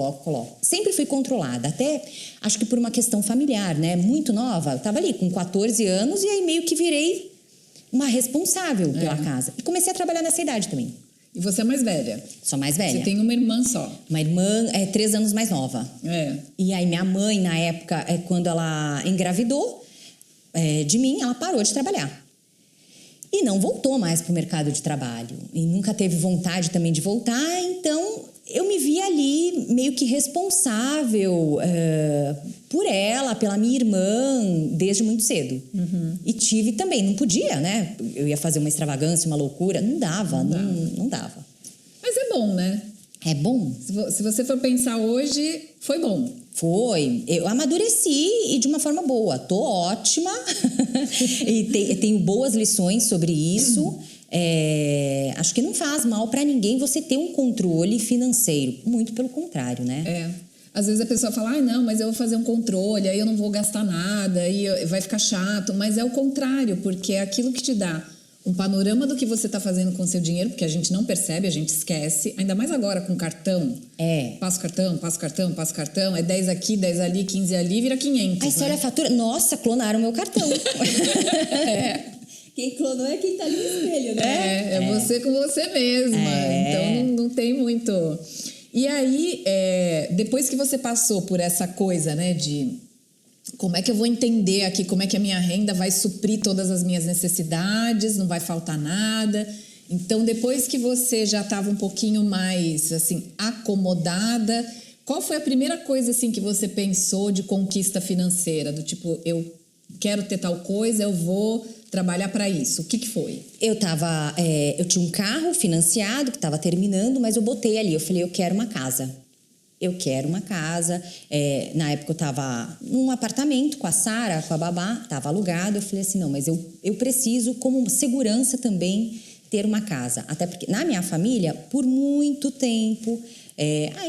Sempre fui controlada, até acho que por uma questão familiar, né? Muito nova, eu tava ali com 14 anos e aí meio que virei uma responsável pela casa. E comecei a trabalhar nessa idade também. E você é mais velha? Sou mais velha. Você tem uma irmã só? Uma irmã 3 anos mais nova. E aí minha mãe, na época, quando ela engravidou de mim, ela parou de trabalhar. E não voltou mais para o mercado de trabalho. E nunca teve vontade também de voltar. Então, eu me vi ali meio que responsável por ela, pela minha irmã, desde muito cedo. E tive também, não podia, né? Eu ia fazer uma extravagância, uma loucura. Não dava. Mas é bom, né? É bom. Se você for pensar hoje, foi bom. Foi. Eu amadureci e de uma forma boa. Tô ótima e tenho boas lições sobre isso. Acho que não faz mal para ninguém você ter um controle financeiro. Muito pelo contrário, né? Às vezes a pessoa fala, não, mas eu vou fazer um controle, aí eu não vou gastar nada, aí vai ficar chato. Mas é o contrário, porque é aquilo que te dá um panorama do que você está fazendo com o seu dinheiro, porque a gente não percebe, a gente esquece, ainda mais agora com cartão. Passa o cartão, é 10 aqui, 10 ali, 15 ali, vira 500. Aí você olha a fatura, nossa, clonaram o meu cartão. Quem clonou é quem tá ali no espelho, né? É você com você mesma, então não tem muito... E aí, depois que você passou por essa coisa, né, de... Como é que eu vou entender aqui como é que a minha renda vai suprir todas as minhas necessidades, não vai faltar nada. Então, depois que você já estava um pouquinho mais, assim, acomodada, qual foi a primeira coisa, assim, que você pensou de conquista financeira? Do tipo, eu quero ter tal coisa, eu vou trabalhar para isso. O que foi? Eu tinha um carro financiado que estava terminando, mas eu botei ali, eu falei, eu quero uma casa. Na época eu estava num apartamento com a Sara, com a babá, estava alugado. Eu falei assim, não, mas eu preciso, como segurança também, ter uma casa. Até porque na minha família, por muito tempo,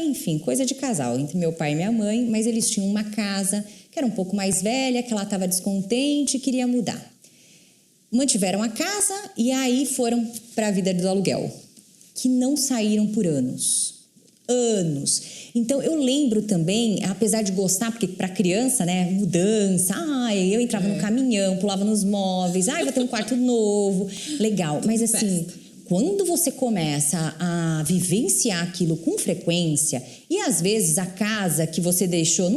enfim, coisa de casal, entre meu pai e minha mãe, mas eles tinham uma casa que era um pouco mais velha, que ela estava descontente e queria mudar. Mantiveram a casa e aí foram para a vida do aluguel, que não saíram por anos. Então, eu lembro também, apesar de gostar, porque para criança, né, mudança, eu entrava no caminhão, pulava nos móveis, vou ter um quarto novo, legal. Mas assim, quando você começa a vivenciar aquilo com frequência, e às vezes a casa que você deixou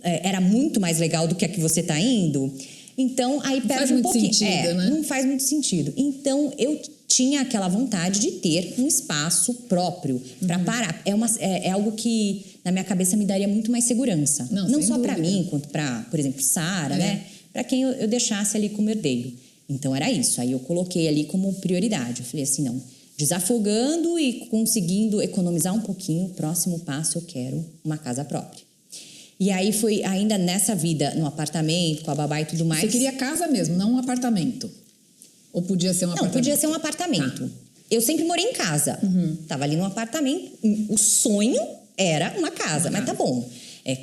era muito mais legal do que a que você está indo, então aí perde um pouquinho. Sentido, né? Não faz muito sentido. Então, eu tinha aquela vontade de ter um espaço próprio para parar. É algo que na minha cabeça me daria muito mais segurança. Não só para mim, quanto para, por exemplo, Sara, né? Para quem eu deixasse ali como herdeiro. Então era isso. Aí eu coloquei ali como prioridade. Eu falei assim, não, desafogando e conseguindo economizar um pouquinho, o próximo passo eu quero uma casa própria. E aí foi ainda nessa vida, no apartamento, com a babá e tudo mais. Você queria casa mesmo, não um apartamento? Ou podia ser um apartamento? Não, podia ser um apartamento. Tá. Eu sempre morei em casa. Tava ali num apartamento. O sonho era uma casa, mas tá bom.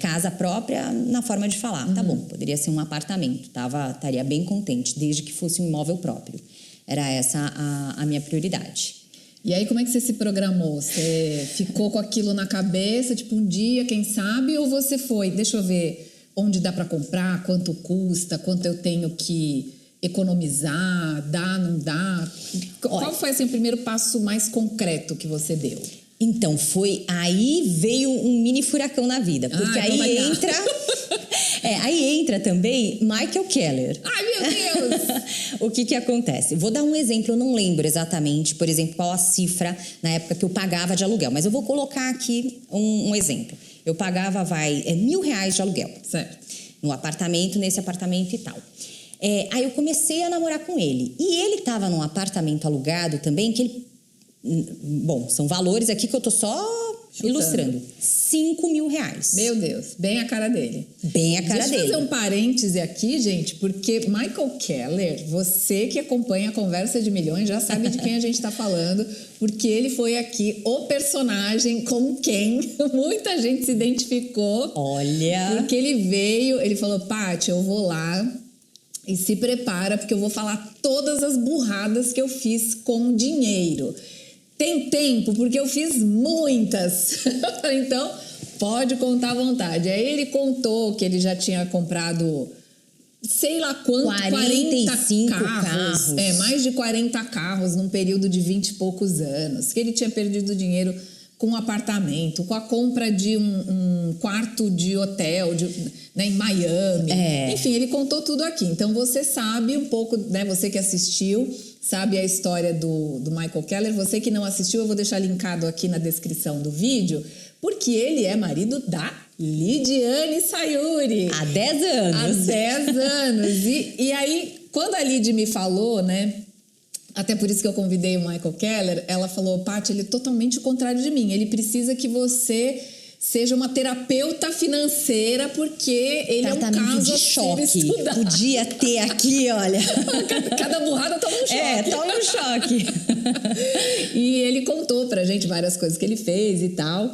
Casa própria na forma de falar. Tá bom, poderia ser um apartamento. Estaria bem contente, desde que fosse um imóvel próprio. Era essa a minha prioridade. E aí, como é que você se programou? Você ficou com aquilo na cabeça, tipo, um dia, quem sabe? Ou você foi, deixa eu ver onde dá para comprar, quanto custa, quanto eu tenho que economizar, dá, não dá? Qual foi, assim, o primeiro passo mais concreto que você deu? Então, aí veio um mini furacão na vida. Porque aí entra também Michael Keller. Ai, meu Deus! O que acontece? Vou dar um exemplo, eu não lembro exatamente, por exemplo, qual a cifra na época que eu pagava de aluguel. Mas eu vou colocar aqui um exemplo. Eu pagava, R$1.000 de aluguel. Certo. Nesse apartamento e tal. Aí eu comecei a namorar com ele. E ele estava num apartamento alugado também, que ele... Bom, são valores aqui que eu tô só ilustrando. R$5.000. Meu Deus, bem a cara dele. Bem a cara dele. Deixa eu fazer um parêntese aqui, gente, porque Michael Keller, você que acompanha a Conversa de Milhões já sabe de quem a gente tá falando, porque ele foi aqui o personagem com quem muita gente se identificou. Olha! Porque ele falou, Paty, eu vou lá e se prepara, porque eu vou falar todas as burradas que eu fiz com dinheiro. Tem tempo, porque eu fiz muitas. Então, pode contar à vontade. Aí ele contou que ele já tinha comprado, sei lá quanto, 45 carros. Mais de 40 carros num período de 20 e poucos anos. Que ele tinha perdido dinheiro com um apartamento, com a compra de um quarto de hotel em Miami. Enfim, ele contou tudo aqui. Então, você sabe um pouco, né? Você que assistiu, sabe a história do Michael Keller. Você que não assistiu, eu vou deixar linkado aqui na descrição do vídeo, porque ele é marido da Lidiane Sayuri. Há 10 anos. Há 10 anos. E aí, quando a Lid me falou, né? Até por isso que eu convidei o Michael Keller, ela falou, Paty, ele é totalmente o contrário de mim. Ele precisa que você seja uma terapeuta financeira, porque ele tratamento é um caso de choque. Estudar. Podia ter aqui, olha. Cada burrada toma um choque. Toma um choque. E ele contou pra gente várias coisas que ele fez e tal.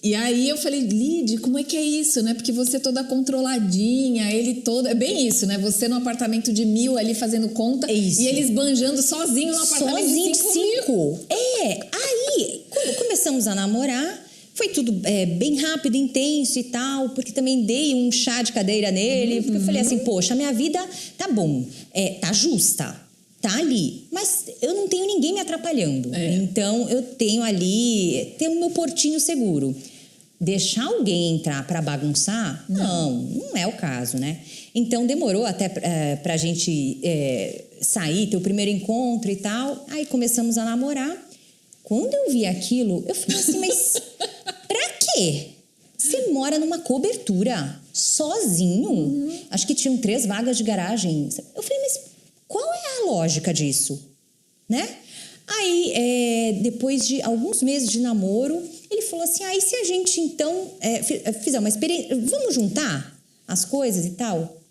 E aí eu falei, Lid, como é que é isso, né? Porque você toda controladinha, ele todo... É bem isso, né? Você no apartamento de 1.000 ali fazendo conta. Isso. E eles banjando sozinho no apartamento de 5.000. Aí, quando começamos a namorar, foi tudo bem rápido, intenso e tal, porque também dei um chá de cadeira nele, porque eu falei assim, poxa, minha vida tá bom, tá justa, tá ali, mas eu não tenho ninguém me atrapalhando, então eu tenho o meu portinho seguro. Deixar alguém entrar para bagunçar, não é o caso, né? Então demorou até pra gente sair, ter o primeiro encontro e tal, aí começamos a namorar. Quando eu vi aquilo, eu falei assim, mas pra quê? Você mora numa cobertura, sozinho. Acho que tinham 3 vagas de garagem. Eu falei, mas qual é a lógica disso? Né? Aí, depois de alguns meses de namoro, ele falou assim, e se a gente, então, fizer uma experiência, vamos juntar as coisas e tal?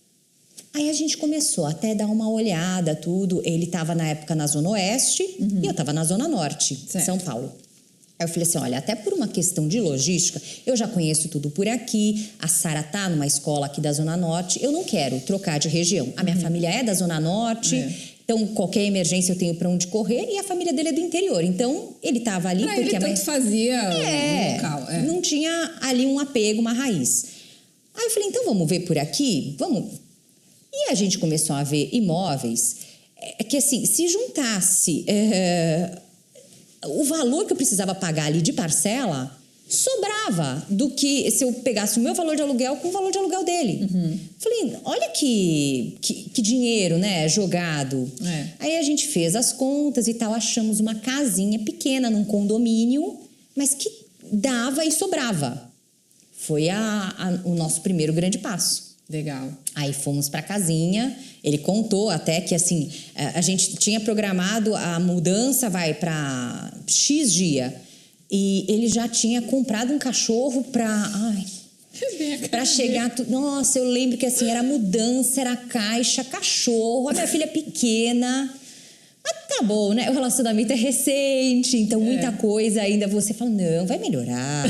Aí a gente começou até a dar uma olhada, tudo. Ele estava na época na Zona Oeste e eu estava na Zona Norte, São Paulo. Aí eu falei assim, olha, até por uma questão de logística, eu já conheço tudo por aqui, a Sara tá numa escola aqui da Zona Norte, eu não quero trocar de região. A minha família é da Zona Norte, então qualquer emergência eu tenho para onde correr, e a família dele é do interior. Então ele estava ali pra porque ele tanto fazia o local. Não tinha ali um apego, uma raiz. Aí eu falei, então vamos ver por aqui? Vamos... E a gente começou a ver imóveis que, assim, se juntasse o valor que eu precisava pagar ali de parcela, sobrava do que se eu pegasse o meu valor de aluguel com o valor de aluguel dele. Falei, olha que dinheiro, né, jogado. Aí a gente fez as contas e tal, achamos uma casinha pequena num condomínio, mas que dava e sobrava. Foi o nosso primeiro grande passo. Legal. Aí fomos pra casinha, ele contou até que assim, a gente tinha programado a mudança pra X dia. E ele já tinha comprado um cachorro pra chegar... Nossa, eu lembro que assim, era mudança, era caixa, cachorro, a minha filha pequena. Mas tá bom, né? O relacionamento é recente, então muita coisa ainda você fala, não, vai melhorar.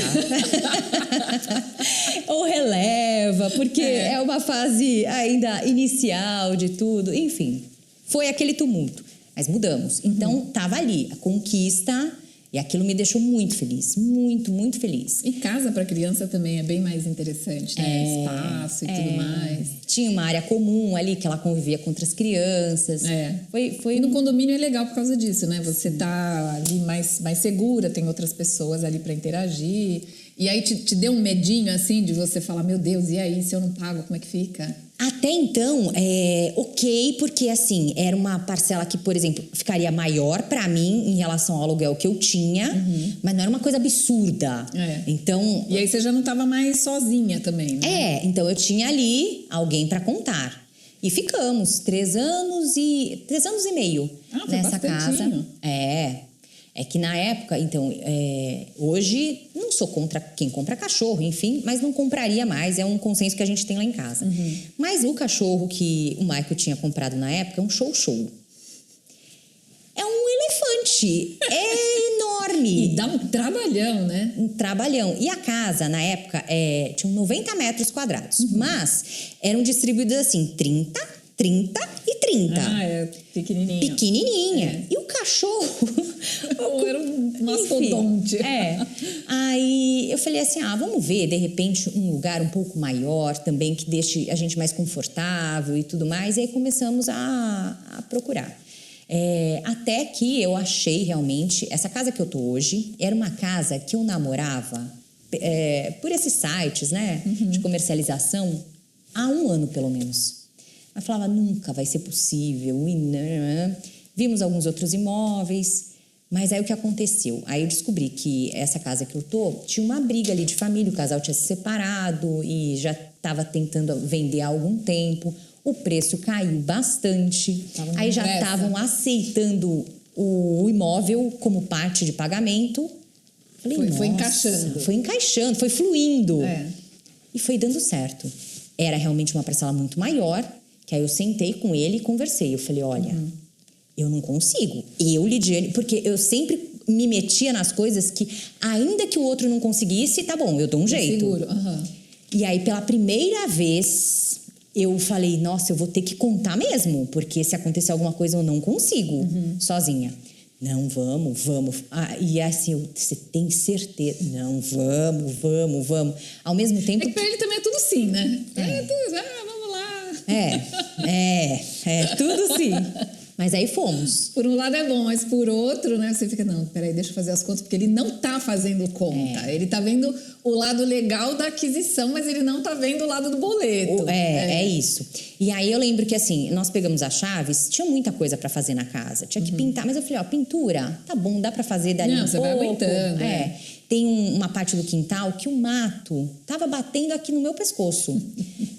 Ou releva, porque é uma fase ainda inicial de tudo. Enfim, foi aquele tumulto. Mas mudamos. Então, tava ali, a conquista... E aquilo me deixou muito feliz, muito, muito feliz. E casa para criança também é bem mais interessante, né? Espaço e tudo mais. Tinha uma área comum ali que ela convivia com outras crianças. E no condomínio é legal por causa disso, né? Você tá ali mais segura, tem outras pessoas ali para interagir. E aí te deu um medinho, assim, de você falar, meu Deus, e aí, se eu não pago, como é que fica? Até então, ok, porque assim, era uma parcela que, por exemplo, ficaria maior pra mim em relação ao aluguel que eu tinha, mas não era uma coisa absurda. Então... E aí você já não estava mais sozinha também, né? Então eu tinha ali alguém pra contar. E ficamos 3 anos e meio nessa casa. É que na época, então, hoje não sou contra quem compra cachorro, enfim, mas não compraria mais, é um consenso que a gente tem lá em casa. Mas o cachorro que o Michael tinha comprado na época é um show. É um elefante, é enorme. E dá um trabalhão, né? Um trabalhão. E a casa, na época, tinha 90 metros quadrados, mas eram distribuídos assim, 30 e 30. Pequenininha. Pequenininha. E o cachorro... Era um mastodonte. Aí eu falei assim, vamos ver, de repente, um lugar um pouco maior também, que deixe a gente mais confortável e tudo mais. E aí começamos a procurar. Até que eu achei realmente... Essa casa que eu tô hoje era uma casa que eu namorava por esses sites, né? De comercialização há 1 ano, pelo menos. Mas falava, nunca vai ser possível. E não. Vimos alguns outros imóveis, mas aí o que aconteceu? Aí eu descobri que essa casa que eu tô tinha uma briga ali de família, o casal tinha se separado e já estava tentando vender há algum tempo. O preço caiu bastante. Aí já estavam aceitando o imóvel como parte de pagamento. Falei, foi encaixando. Foi encaixando, foi fluindo. E foi dando certo. Era realmente uma parcela muito maior, que aí eu sentei com ele e conversei. Eu falei, olha, eu não consigo. Lidiane, porque eu sempre me metia nas coisas que, ainda que o outro não conseguisse, tá bom, eu dou um jeito. Seguro. E aí, pela primeira vez, eu falei, nossa, eu vou ter que contar mesmo, porque se acontecer alguma coisa eu não consigo sozinha. Não, vamos. E assim, você tem certeza? Não, vamos. Ao mesmo tempo... É que pra ele também é tudo sim, né? Vamos lá. Tudo sim. Mas aí fomos. Por um lado é bom, mas por outro, né? Você fica, não, peraí, deixa eu fazer as contas, porque ele não tá fazendo conta. Ele tá vendo o lado legal da aquisição, mas ele não tá vendo o lado do boleto. É isso. E aí eu lembro que assim, nós pegamos as chaves, tinha muita coisa pra fazer na casa, tinha que pintar, mas eu falei, pintura, tá bom, dá pra fazer dali um pouco. Não, você vai aguentando. Tem uma parte do quintal que o mato tava batendo aqui no meu pescoço.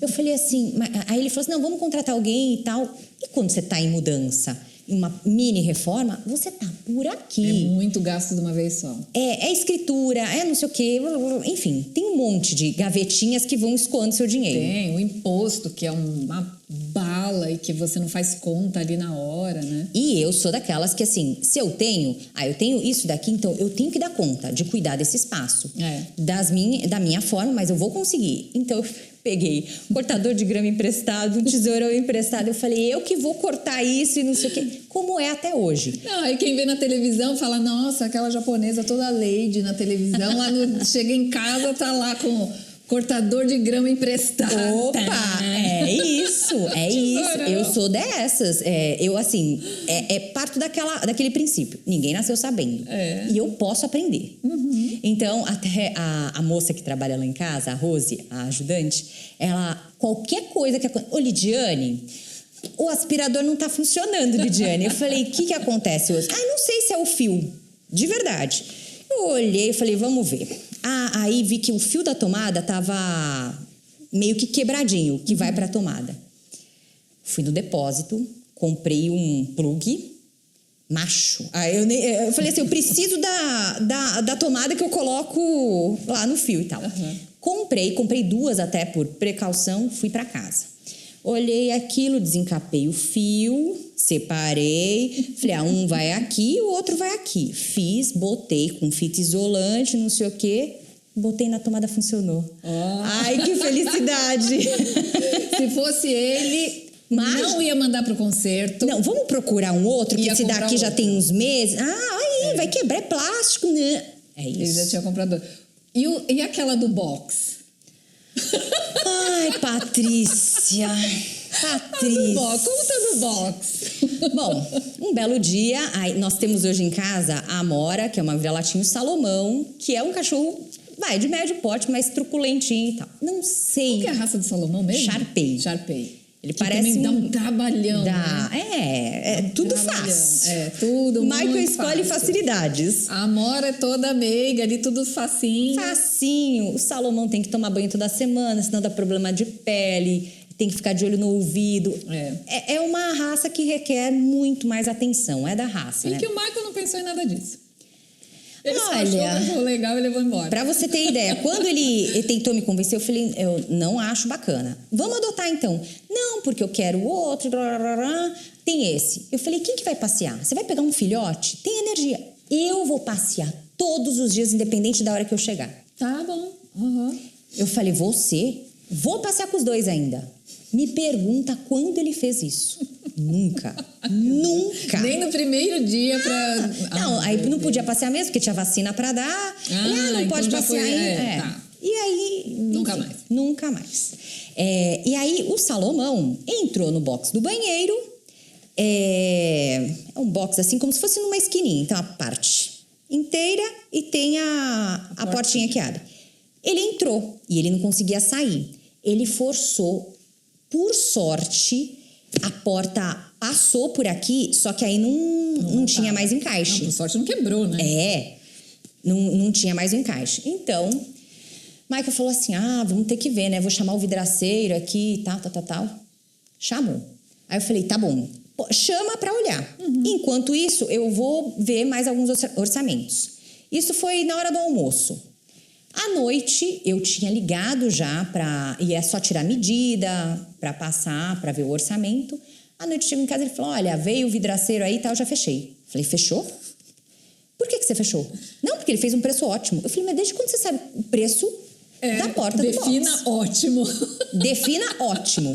Eu falei assim, aí ele falou assim, não, vamos contratar alguém e tal. E quando você tá em mudança, em uma mini reforma, você tá por aqui. É muito gasto de uma vez só. É escritura, não sei o quê, enfim, tem um monte de gavetinhas que vão escoando seu dinheiro. Tem o imposto, que é uma bala e que você não faz conta ali na hora, né? E eu sou daquelas que assim, se eu tenho isso daqui, então eu tenho que dar conta de cuidar desse espaço. Da minha forma, mas eu vou conseguir. Então eu peguei cortador de grama emprestado, um tesourão emprestado. Eu falei, eu que vou cortar isso e não sei o quê. Como é até hoje. Não, aí quem vê na televisão fala, nossa, aquela japonesa toda lady na televisão, chega em casa, tá lá com cortador de grama emprestado. Opa, é isso. é isso. Eu sou dessas. Eu, assim, parto daquele princípio. Ninguém nasceu sabendo. E eu posso aprender. Então, até a moça que trabalha lá em casa, a Rose, a ajudante, ela, qualquer coisa que... Ô, Lidiane, o aspirador não tá funcionando, Lidiane. Eu falei, o que acontece hoje? Não sei se é o fio. De verdade. Eu olhei e falei, vamos ver. Aí vi que o fio da tomada tava meio que quebradinho, que vai pra tomada. Fui no depósito, comprei um plug macho. Aí eu falei assim, eu preciso da tomada que eu coloco lá no fio e tal. Comprei 2 até por precaução, fui pra casa. Olhei aquilo, desencapei o fio, separei, falei, um vai aqui, o outro vai aqui. Fiz, botei com fita isolante, não sei o quê, botei na tomada, funcionou. Ai, que felicidade! Se fosse ele, não ia mandar pro concerto. Não, vamos procurar um outro, que esse daqui já tem uns meses. Vai quebrar, é plástico, né? É isso. Ele já tinha comprado. E aquela do box? Ai, Patrícia. Conta do box. Bom, um belo dia, nós temos hoje em casa a Amora, que é uma vira-latinho Salomão, que é um cachorro, de médio porte, mas truculentinho e tal. Não sei. Qual que é a raça do Salomão mesmo? Sharpei. Ele que parece também dá um trabalhão. Né? Tudo fácil. Tudo Michael escolhe fácil. Facilidades. A Amora é toda meiga ali, tudo facinho. Facinho. O Salomão tem que tomar banho toda semana, senão dá problema de pele. Tem que ficar de olho no ouvido. É uma raça que requer muito mais atenção. É da raça, que o Michael não pensou em nada disso. Ele Olha, achou legal e levou embora. Pra você ter ideia, quando ele tentou me convencer, eu falei, eu não acho bacana. Vamos adotar então. Não, porque eu quero o outro, tem esse. Eu falei, quem que vai passear? Você vai pegar um filhote? Tem energia. Eu vou passear todos os dias, independente da hora que eu chegar. Tá bom. Eu falei, vou passear com os 2 ainda. Me pergunta quando ele fez isso. Nunca. Nem no primeiro dia pra... Não, aí não podia passear mesmo, porque tinha vacina pra dar. Não pode então passear ainda. Tá. E aí... Nunca mais. E aí o Salomão entrou no box do banheiro. É um box assim, como se fosse numa esquininha. Então, a parte inteira e tem a portinha que abre. Ele entrou e ele não conseguia sair. Ele forçou. Por sorte, a porta passou por aqui, só que aí não tinha mais encaixe. Por sorte não quebrou, né? Não tinha mais encaixe. Então, Michael falou assim, vamos ter que ver, né? Vou chamar o vidraceiro aqui, tal. Chamou. Aí eu falei, tá bom, chama pra olhar. Enquanto isso, eu vou ver mais alguns orçamentos. Isso foi na hora do almoço. À noite, eu tinha ligado já e é só tirar medida para passar, para ver o orçamento. À noite, chego em casa e ele falou, olha, veio o vidraceiro aí e tal, já fechei. Falei, fechou? Por que você fechou? Não, porque ele fez um preço ótimo. Eu falei, mas desde quando você sabe o preço da porta do box? Defina ótimo. Defina ótimo.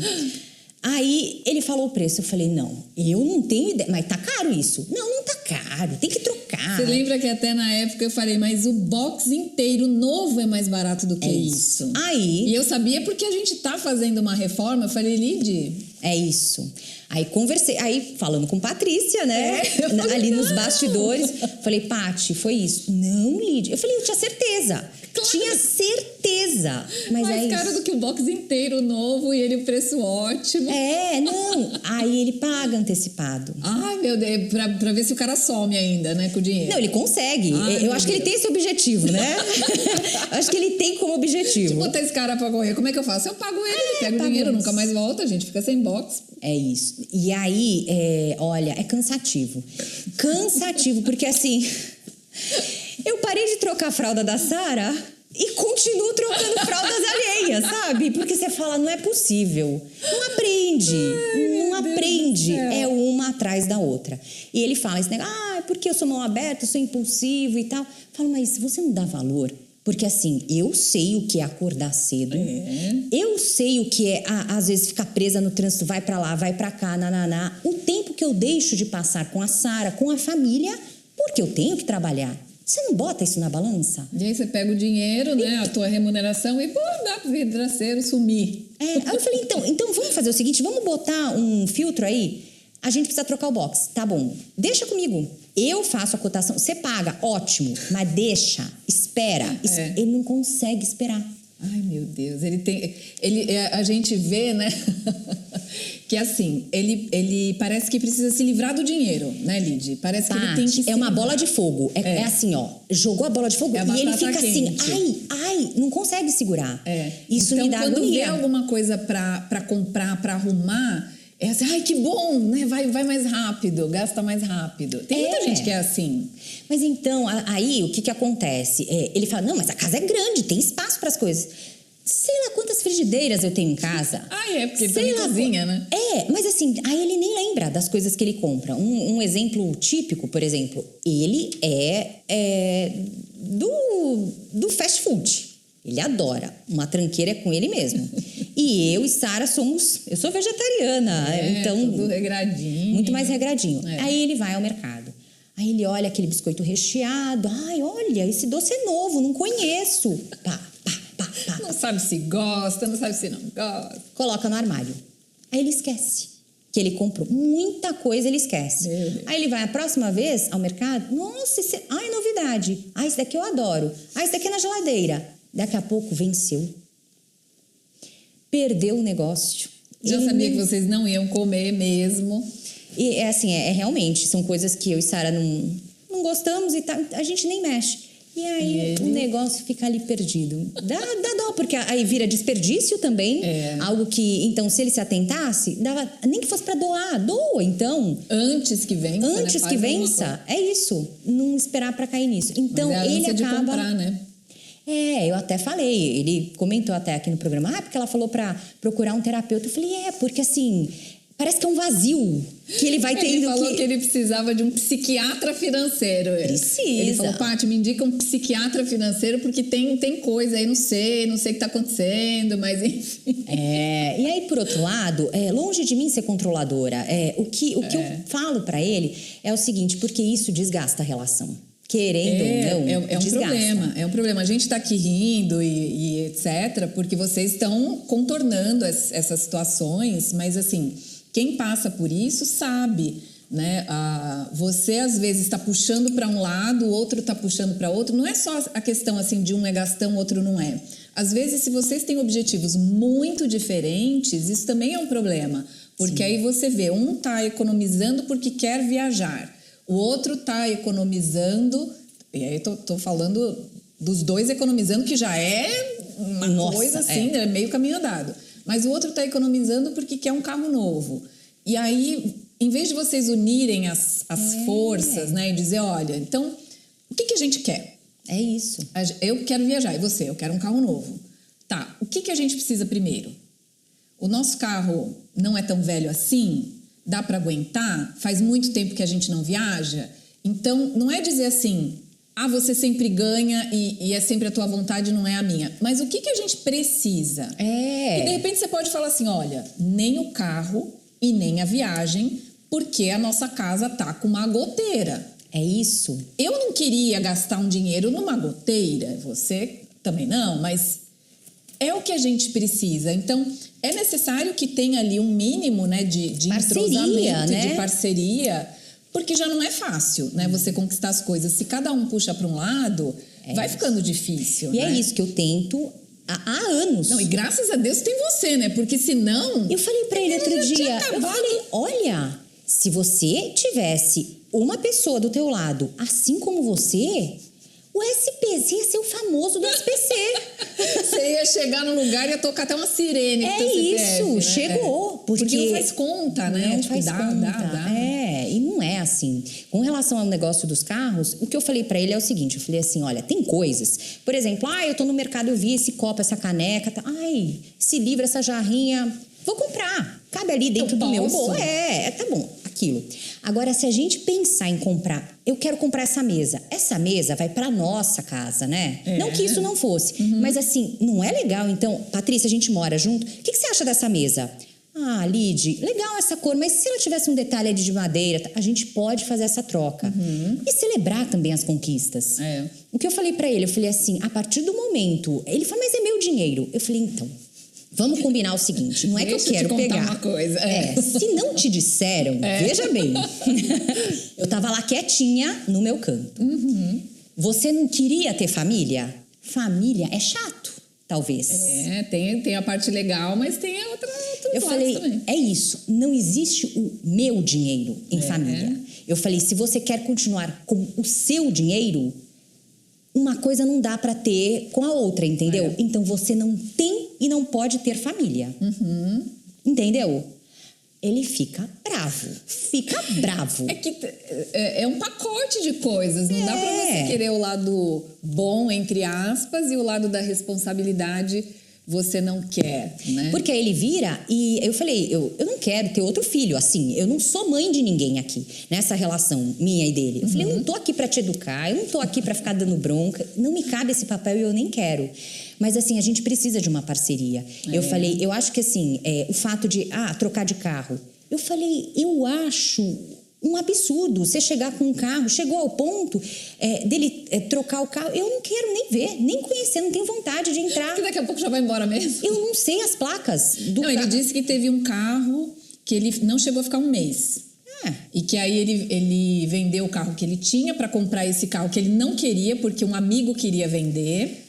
Aí ele falou o preço, eu falei, não, eu não tenho ideia, mas tá caro isso. Não tá caro, tem que trocar. Você lembra que até na época eu falei, mas o box inteiro novo é mais barato do que isso. E eu sabia porque a gente tá fazendo uma reforma, eu falei, Lid... É isso. Aí conversei, falando com Patrícia, né? Ali nos bastidores. Falei, Pati, foi isso. Não, Lid. Eu falei, eu tinha certeza. Claro. Tinha certeza. Mas mais caro do que o box inteiro novo e ele o preço ótimo. Não. Aí ele paga antecipado. Ai, meu Deus, pra ver se o cara some ainda, né, com o dinheiro. Não, ele consegue. Eu acho que ele tem esse objetivo, né? Acho que ele tem como objetivo. Botar esse cara pra correr, como é que eu faço? Eu pago ele pega o dinheiro, nunca mais volta, a gente fica sem box. É isso. E aí, olha, é cansativo. Cansativo, porque assim... Eu parei de trocar a fralda da Sara e continuo trocando fraldas alheias, sabe? Porque você fala, não é possível. Não aprende. Não aprende. É uma atrás da outra. E ele fala esse negócio, porque eu sou mão aberta, eu sou impulsivo e tal. Eu falo, mas você não dá valor? Porque assim, eu sei o que é acordar cedo. Eu sei o que é, às vezes, ficar presa no trânsito, vai pra lá, vai pra cá, O tempo que eu deixo de passar com a Sara, com a família, porque eu tenho que trabalhar. Você não bota isso na balança? E aí você pega o dinheiro, né, a tua remuneração e pô, dá pro vidraceiro sumir. Aí eu falei, então vamos fazer o seguinte, vamos botar um filtro aí, a gente precisa trocar o box. Tá bom, deixa comigo. Eu faço a cotação, você paga, ótimo, mas deixa, espera. Ele não consegue esperar. Ai, meu Deus, a gente vê, né, que assim, ele parece que precisa se livrar do dinheiro, né, Lid? Parece que ele tem que É uma bola de fogo, é assim, ó, jogou a bola de fogo e ele fica assim, ai, não consegue segurar. Isso então, me dá quando agonia. vê alguma coisa pra comprar, pra arrumar, é assim, ai, que bom, né, vai mais rápido, gasta mais rápido. Tem muita gente que é assim. Mas então, aí, o que acontece? Ele fala, não, mas a casa é grande, tem espaço para as coisas. Sei lá quantas frigideiras eu tenho em casa. Porque ele também cozinha, né? Mas assim, aí ele nem lembra das coisas que ele compra. Um exemplo típico, por exemplo, ele é do fast food. Ele adora. Uma tranqueira é com ele mesmo. E eu e Sara eu sou vegetariana. Então, tudo regradinho. Muito mais regradinho. Aí ele vai ao mercado. Aí ele olha aquele biscoito recheado. Ai, olha, esse doce é novo, não conheço. Pá. Não sabe se gosta, não sabe se não gosta. Coloca no armário. Aí ele esquece que ele comprou. Muita coisa ele esquece. Aí ele vai a próxima vez ao mercado. Nossa, novidade. Esse daqui eu adoro. Esse daqui é na geladeira. Daqui a pouco venceu. Perdeu o negócio. Já sabia que vocês não iam comer mesmo. E realmente, são coisas que eu e Sara não gostamos e a gente nem mexe. E aí o negócio fica ali perdido. Dá dó, porque aí vira desperdício também. Algo que, então, se ele se atentasse, nem que fosse para doa, então. Antes que vença. Antes que vença, é isso. Não esperar para cair nisso. Então, ele acaba... de comprar, né? Eu até falei, ele comentou até aqui no programa, porque ela falou para procurar um terapeuta. Eu falei, porque assim, parece que é um vazio que ele vai tendo que... Ele falou que ele precisava de um psiquiatra financeiro. Precisa. Ele falou, Paty, me indica um psiquiatra financeiro porque tem coisa aí, não sei o que está acontecendo, mas enfim. E aí, por outro lado, longe de mim ser controladora, o que eu falo para ele é o seguinte, porque isso desgasta a relação. Querendo ou não, é um problema. A gente está aqui rindo e etc, porque vocês estão contornando essas situações, mas assim, quem passa por isso sabe, né? Você às vezes está puxando para um lado, o outro está puxando para outro. Não é só a questão assim de um é gastão, o outro não é. Às vezes, se vocês têm objetivos muito diferentes, isso também é um problema, porque aí você vê, um está economizando porque quer viajar. O outro está economizando, e aí tô falando dos dois economizando, que já é uma coisa assim, né, meio caminho andado. Mas o outro está economizando porque quer um carro novo. E aí, em vez de vocês unirem as forças, né, e dizer, olha, então, o que a gente quer? É isso. Eu quero viajar, e você? Eu quero um carro novo. Tá, o que a gente precisa primeiro? O nosso carro não é tão velho assim? Dá para aguentar? Faz muito tempo que a gente não viaja? Então, não é dizer assim, você sempre ganha e é sempre a tua vontade, não é a minha. Mas o que a gente precisa? E de repente você pode falar assim, olha, nem o carro e nem a viagem, porque a nossa casa tá com uma goteira. É isso. Eu não queria gastar um dinheiro numa goteira, você também não, mas é o que a gente precisa. Então, é necessário que tenha ali um mínimo, né, de entrosamento, né? De parceria, porque já não é fácil, né, você conquistar as coisas. Se cada um puxa para um lado, vai ficando difícil. E é isso que eu tento há anos. Não, e graças a Deus tem você, né? Porque senão... Eu falei para ele outro dia, eu falei, olha, se você tivesse uma pessoa do teu lado, assim como você... O SPZ ia ser o famoso do SPC. Você ia chegar no lugar e ia tocar até uma sirene. Isso, né? Chegou. Porque não faz conta, né? Não faz conta. Dá. E não é assim. Com relação ao negócio dos carros, o que eu falei pra ele é o seguinte, eu falei assim, olha, tem coisas, por exemplo, eu tô no mercado, eu vi esse copo, essa caneca, esse livro, essa jarrinha, vou comprar. Cabe ali dentro do meu bolso. Tá bom, aquilo. Agora, se a gente pensar em comprar, eu quero comprar essa mesa vai pra nossa casa, né? Não que isso não fosse, mas assim, não é legal. Então, Patrícia, a gente mora junto, o que você acha dessa mesa? Ah, Lid, legal essa cor, mas se ela tivesse um detalhe ali de madeira, a gente pode fazer essa troca. E celebrar também as conquistas. É. O que eu falei pra ele, eu falei assim, a partir do momento... Ele falou, mas é meu dinheiro. Eu falei, então, vamos combinar o seguinte, não é que eu quero Deixa eu te contar pegar. uma coisa. Se não te disseram, veja bem. Eu tava lá quietinha no meu canto. Você não queria ter família? Família é chato, talvez. Tem a parte legal, mas tem outros Eu lados falei, também. é isso, não existe o meu dinheiro em família. Eu falei, se você quer continuar com o seu dinheiro, uma coisa não dá pra ter com a outra, entendeu? Então você não tem e não pode ter família. Entendeu? Ele fica bravo. Fica bravo. É que é um pacote de coisas. Não dá pra você querer o lado bom, entre aspas, e o lado da responsabilidade você não quer, né? Porque aí ele vira e eu falei, eu não quero ter outro filho, assim, eu não sou mãe de ninguém aqui, nessa relação minha e dele. Eu falei, eu não tô aqui pra te educar, eu não tô aqui pra ficar dando bronca, não me cabe esse papel e eu nem quero. Mas assim, a gente precisa de uma parceria. Eu falei, eu acho que assim, o fato de, trocar de carro. Eu falei, eu acho um absurdo você chegar com um carro, chegou ao ponto dele trocar o carro, eu não quero nem ver, nem conhecer, não tenho vontade de entrar. Porque daqui a pouco já vai embora mesmo. Eu não sei as placas do carro. Ele disse que teve um carro que ele não chegou a ficar um mês. E que aí ele vendeu o carro que ele tinha para comprar esse carro que ele não queria, porque um amigo queria vender.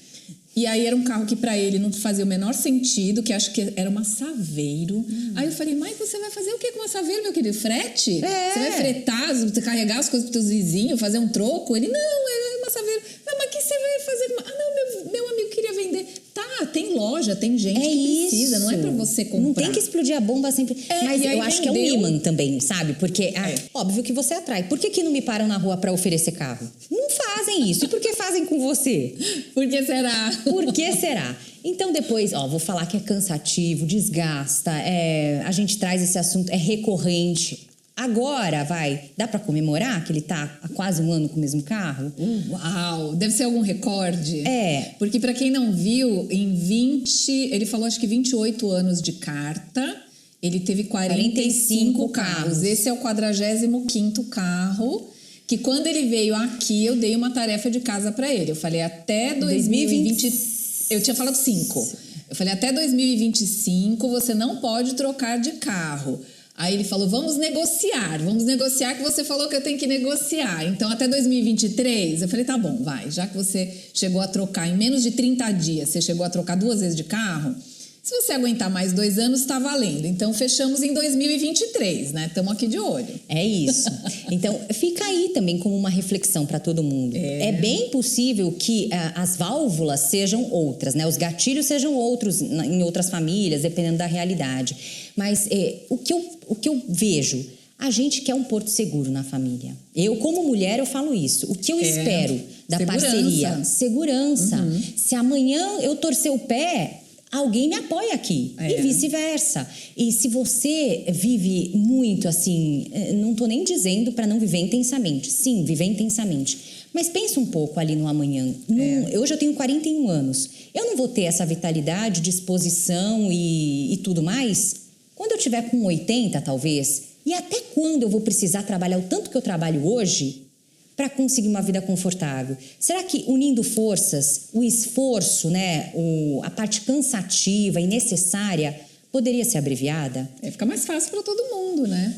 E aí era um carro que para ele não fazia o menor sentido, que acho que era uma Saveiro. Aí eu falei, mãe, você vai fazer o que com uma Saveiro, meu querido? Frete? Você vai fretar, carregar as coisas pros teus vizinhos, fazer um troco? Ele, não, é uma Saveiro. Não, mas o que você vai fazer? Não, meu amigo queria vender. Tá, tem loja, tem gente que precisa, não é pra você comprar. Não tem que explodir a bomba sempre. Mas eu acho que é um imã também, sabe? Porque, óbvio que você atrai. Por que não me param na rua pra oferecer carro? Não fazem isso. E por que fazem com você? Por que será? Por que será? Então depois, vou falar que é cansativo, desgasta, a gente traz esse assunto, é recorrente. Agora, dá pra comemorar que ele tá há quase um ano com o mesmo carro? Uau, deve ser algum recorde. Porque pra quem não viu, ele falou acho que 28 anos de carta, ele teve 45 carros. Esse é o 45º carro, que quando ele veio aqui, eu dei uma tarefa de casa pra ele. Eu falei, até 2020... Eu tinha falado 5. Eu falei, até 2025 você não pode trocar de carro. Aí ele falou, vamos negociar que você falou que eu tenho que negociar. Então, até 2023, eu falei, tá bom, vai. Já que você chegou a trocar em menos de 30 dias, você chegou a trocar 2 vezes de carro, se você aguentar mais 2 anos, tá valendo. Então, fechamos em 2023, né? Estamos aqui de olho. É isso. Então, fica aí também como uma reflexão para todo mundo. É bem possível que as válvulas sejam outras, né? Os gatilhos sejam outros em outras famílias, dependendo da realidade. Mas o que eu vejo, a gente quer um porto seguro na família. Eu, como mulher, eu falo isso. O que eu espero da parceria? Segurança. Se amanhã eu torcer o pé, alguém me apoia aqui. E vice-versa. E se você vive muito assim, não tô nem dizendo para não viver intensamente. Sim, viver intensamente. Mas pensa um pouco ali no amanhã. Eu já tenho 41 anos. Eu não vou ter essa vitalidade, disposição e tudo mais quando eu tiver com 80, talvez. E até quando eu vou precisar trabalhar o tanto que eu trabalho hoje para conseguir uma vida confortável? Será que unindo forças, o esforço, né, a parte cansativa e necessária poderia ser abreviada? Fica mais fácil para todo mundo, né?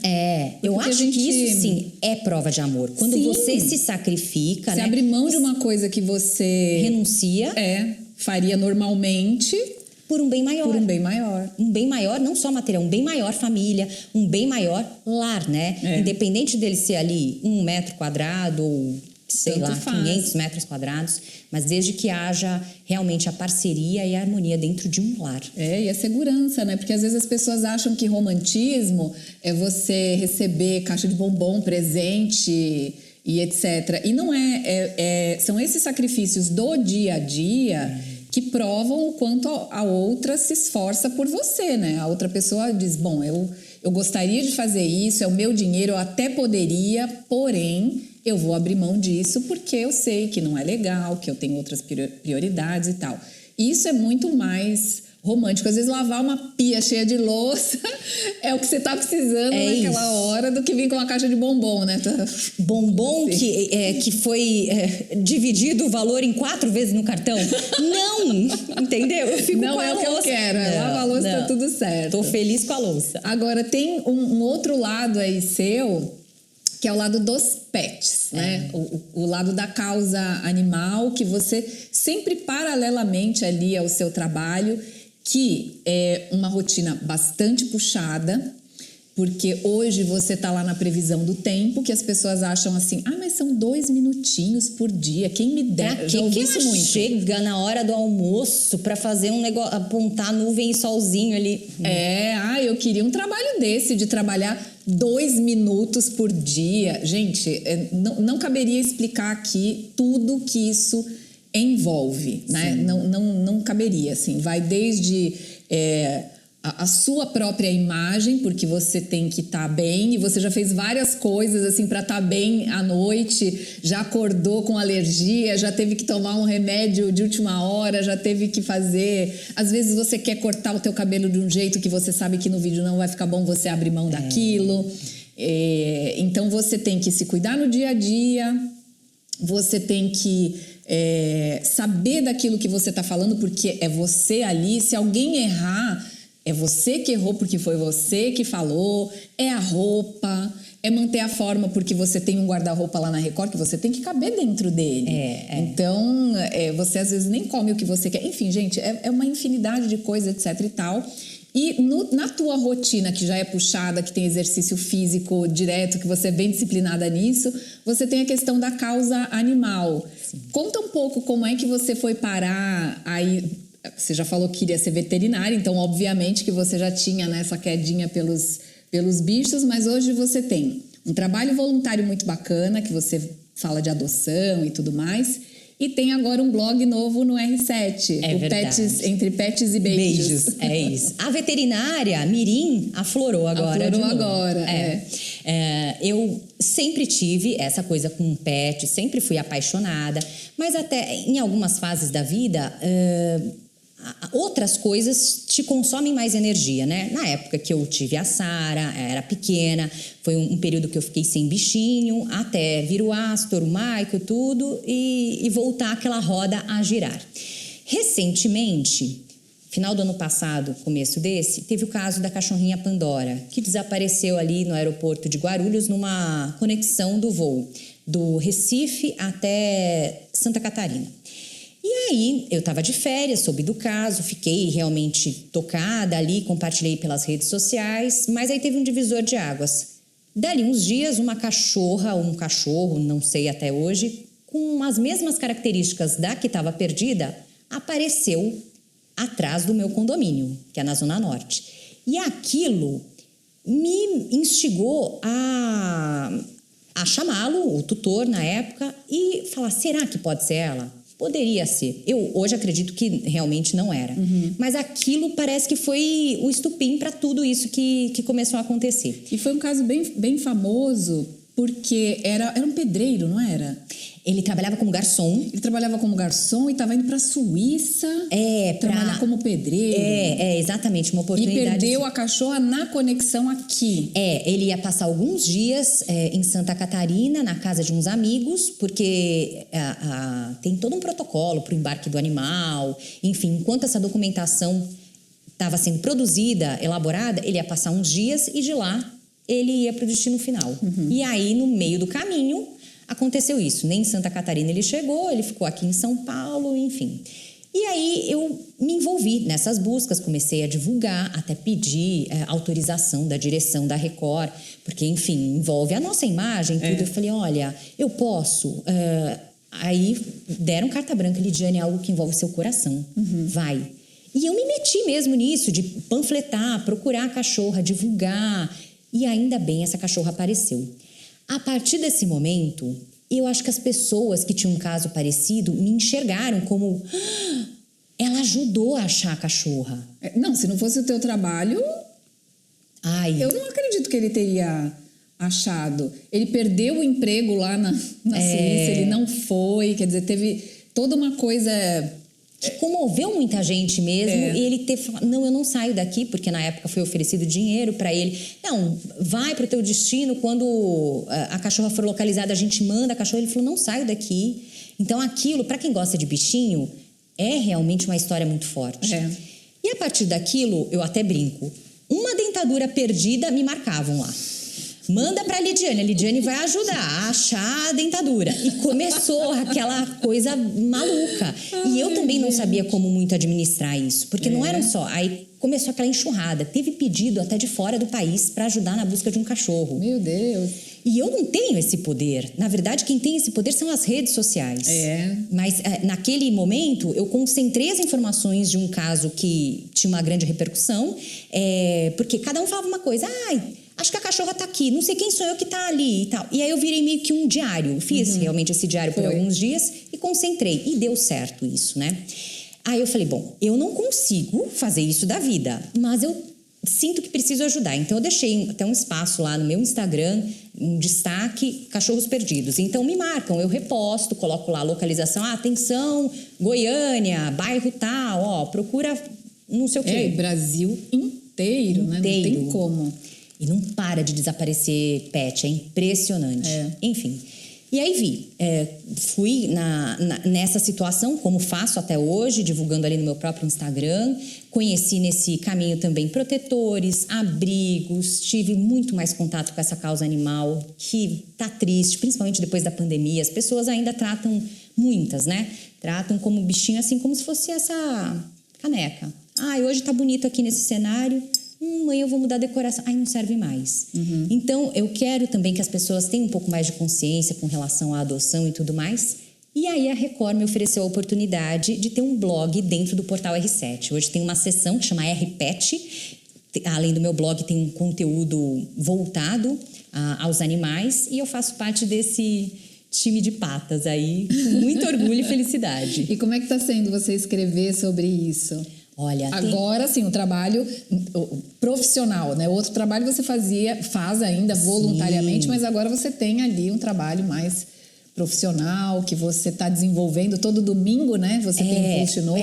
Eu acho que isso sim é prova de amor. Quando você se sacrifica, você né? abre mão de uma coisa que você renuncia, faria normalmente. Por um bem maior. Por um bem maior. Um bem maior, não só material, um bem maior família, um bem maior lar, né? Independente dele ser ali 1 metro quadrado ou, sei lá, 500 metros quadrados, mas desde que haja realmente a parceria e a harmonia dentro de um lar. E a segurança, né? Porque às vezes as pessoas acham que romantismo é você receber caixa de bombom, presente e etc. E não são esses sacrifícios do dia a dia que provam o quanto a outra se esforça por você, né? A outra pessoa diz, bom, eu gostaria de fazer isso, é o meu dinheiro, eu até poderia, porém, eu vou abrir mão disso porque eu sei que não é legal, que eu tenho outras prioridades e tal. Isso é muito mais romântico. Às vezes lavar uma pia cheia de louça é o que você tá precisando naquela hora do que vir com uma caixa de bombom, né? Bombom que foi dividido o valor em 4 vezes no cartão? Não! Entendeu? Eu fico não com é a o que eu quero. Lava a louça, tá tudo certo. Tô feliz com a louça. Agora, tem um outro lado aí seu, que é o lado dos pets, né? O lado da causa animal, que você sempre paralelamente ali ao seu trabalho, que é uma rotina bastante puxada, porque hoje você tá lá na previsão do tempo, que as pessoas acham assim, mas são 2 minutinhos por dia, quem me dera. Já ouvi isso muito. Chega na hora do almoço para fazer um negócio, apontar nuvem e solzinho ali. Eu queria um trabalho desse, de trabalhar 2 minutos por dia. Gente, não caberia explicar aqui tudo que isso envolve, né? Não caberia, assim. Vai desde a sua própria imagem, porque você tem que estar bem, e você já fez várias coisas assim para estar bem à noite, já acordou com alergia, já teve que tomar um remédio de última hora, já teve que fazer... Às vezes você quer cortar o teu cabelo de um jeito que você sabe que no vídeo não vai ficar bom, você abre mão daquilo. Então você tem que se cuidar no dia a dia, você tem que saber daquilo que você está falando, porque é você ali. Se alguém errar, é você que errou porque foi você que falou. É a roupa, é manter a forma porque você tem um guarda-roupa lá na Record que você tem que caber dentro dele. Então, você às vezes nem come o que você quer. Enfim, gente, é uma infinidade de coisas, etc e tal. E na tua rotina, que já é puxada, que tem exercício físico direto, que você é bem disciplinada nisso, você tem a questão da causa animal. Sim. Conta um pouco como é que você foi parar aí. Você já falou que queria ser veterinária, então obviamente que você já tinha, né, essa quedinha pelos bichos, mas hoje você tem um trabalho voluntário muito bacana, que você fala de adoção e tudo mais. E tem agora um blog novo no R7. Entre Pets e Beijos. É isso. A veterinária, Mirim, aflorou agora. Eu sempre tive essa coisa com pet, sempre fui apaixonada. Mas até em algumas fases da vida... outras coisas te consomem mais energia, né? Na época que eu tive a Sara, era pequena, foi um período que eu fiquei sem bichinho, até vir o Astor, o Michael, tudo, e voltar aquela roda a girar. Recentemente, final do ano passado, começo desse, teve o caso da cachorrinha Pandora, que desapareceu ali no aeroporto de Guarulhos numa conexão do voo do Recife até Santa Catarina. E aí, eu estava de férias, soube do caso, fiquei realmente tocada ali, compartilhei pelas redes sociais, mas aí teve um divisor de águas. Dali uns dias, uma cachorra ou um cachorro, não sei até hoje, com as mesmas características da que estava perdida, apareceu atrás do meu condomínio, que é na Zona Norte. E aquilo me instigou a chamá-lo, o tutor na época, e falar, será que pode ser ela? Poderia ser. Eu hoje acredito que realmente não era. Mas aquilo parece que foi o estupim para tudo isso que começou a acontecer. E foi um caso bem famoso porque era um pedreiro, não era? Ele trabalhava como garçom. Ele trabalhava como garçom e estava indo para a Suíça trabalhar como pedreiro. Exatamente, uma oportunidade. E perdeu a cachorra na conexão aqui. Ele ia passar alguns dias em Santa Catarina, na casa de uns amigos, porque tem todo um protocolo para o embarque do animal. Enfim, enquanto essa documentação estava sendo produzida, elaborada, ele ia passar uns dias e de lá ele ia para o destino final. E aí, no meio do caminho, aconteceu isso. Nem em Santa Catarina ele chegou, ele ficou aqui em São Paulo, enfim. E aí eu me envolvi nessas buscas, comecei a divulgar, até pedir autorização da direção da Record, porque, enfim, envolve a nossa imagem, tudo. Eu falei, olha, eu posso... Aí deram carta branca, Lidiane, é algo que envolve seu coração, vai. E eu me meti mesmo nisso, de panfletar, procurar a cachorra, divulgar, e ainda bem essa cachorra apareceu. A partir desse momento, eu acho que as pessoas que tinham um caso parecido me enxergaram como... ela ajudou a achar a cachorra. Não, se não fosse o teu trabalho... eu não acredito que ele teria achado. Ele perdeu o emprego lá na Suíça, ele não foi. Quer dizer, teve toda uma coisa que comoveu muita gente mesmo, e ele ter falado, não, eu não saio daqui, porque na época foi oferecido dinheiro para ele. Não, vai para o teu destino, quando a cachorra for localizada, a gente manda a cachorra. Ele falou, não saio daqui. Então aquilo, para quem gosta de bichinho, é realmente uma história muito forte. E a partir daquilo, eu até brinco, uma dentadura perdida me marcavam lá. Manda pra Lidiane, a Lidiane vai ajudar a achar a dentadura. E começou aquela coisa maluca. E eu também não sabia como muito administrar isso, porque não eram só... Aí começou aquela enxurrada. Teve pedido até de fora do país para ajudar na busca de um cachorro. Meu Deus! E eu não tenho esse poder. Na verdade, quem tem esse poder são as redes sociais. Mas naquele momento, eu concentrei as informações de um caso que tinha uma grande repercussão, porque cada um falava uma coisa. Ai, acho que a cachorra tá aqui, não sei quem sou eu que tá ali e tal. E aí eu virei meio que um diário. Fiz realmente esse diário por alguns dias e concentrei. E deu certo isso, né? Aí eu falei, bom, eu não consigo fazer isso da vida, mas eu sinto que preciso ajudar. Então eu deixei até um espaço lá no meu Instagram, um destaque, cachorros perdidos. Então me marcam, eu reposto, coloco lá a localização, atenção, Goiânia, bairro tal, ó, procura não sei o quê. Brasil inteiro, né? Não tem como. E não para de desaparecer pet, é impressionante. Enfim, e aí fui nessa situação, como faço até hoje, divulgando ali no meu próprio Instagram. Conheci nesse caminho também protetores, abrigos, tive muito mais contato com essa causa animal, que tá triste, principalmente depois da pandemia. As pessoas ainda tratam, muitas, né? Tratam como bichinho assim, como se fosse essa caneca. Hoje tá bonito aqui nesse cenário, amanhã eu vou mudar a decoração. Não serve mais. Então, eu quero também que as pessoas tenham um pouco mais de consciência com relação à adoção e tudo mais. E aí a Record me ofereceu a oportunidade de ter um blog dentro do portal R7. Hoje tem uma seção que chama RPet. Além do meu blog, tem um conteúdo voltado aos animais. E eu faço parte desse time de patas aí, com muito orgulho e felicidade. E como é que está sendo você escrever sobre isso? Olha, agora sim, o trabalho profissional, né? O outro trabalho você faz ainda voluntariamente, mas agora você tem ali um trabalho mais profissional que você está desenvolvendo todo domingo, né? Você tem um post novo.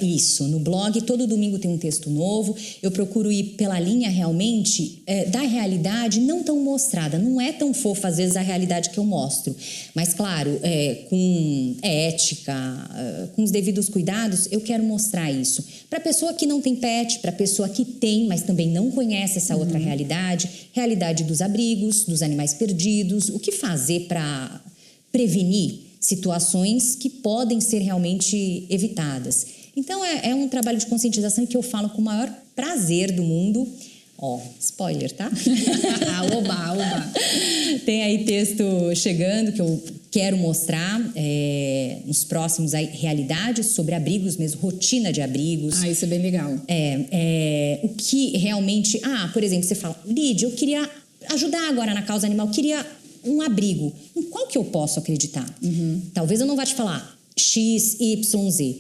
Isso. No blog, todo domingo tem um texto novo. Eu procuro ir pela linha realmente da realidade não tão mostrada. Não é tão fofa, às vezes, a realidade que eu mostro. Mas, claro, com ética, com os devidos cuidados, eu quero mostrar isso. Para a pessoa que não tem pet, para a pessoa que tem, mas também não conhece essa outra realidade dos abrigos, dos animais perdidos, o que fazer para prevenir situações que podem ser realmente evitadas. Então, é um trabalho de conscientização que eu falo com o maior prazer do mundo. Spoiler, tá? Oba! Tem aí texto chegando que eu quero mostrar nos próximos realidades sobre abrigos mesmo, rotina de abrigos. Isso é bem legal. O que realmente... por exemplo, você fala, Lídia, eu queria ajudar agora na causa animal, queria um abrigo. Em qual que eu posso acreditar? Talvez eu não vá te falar X, Y, Z.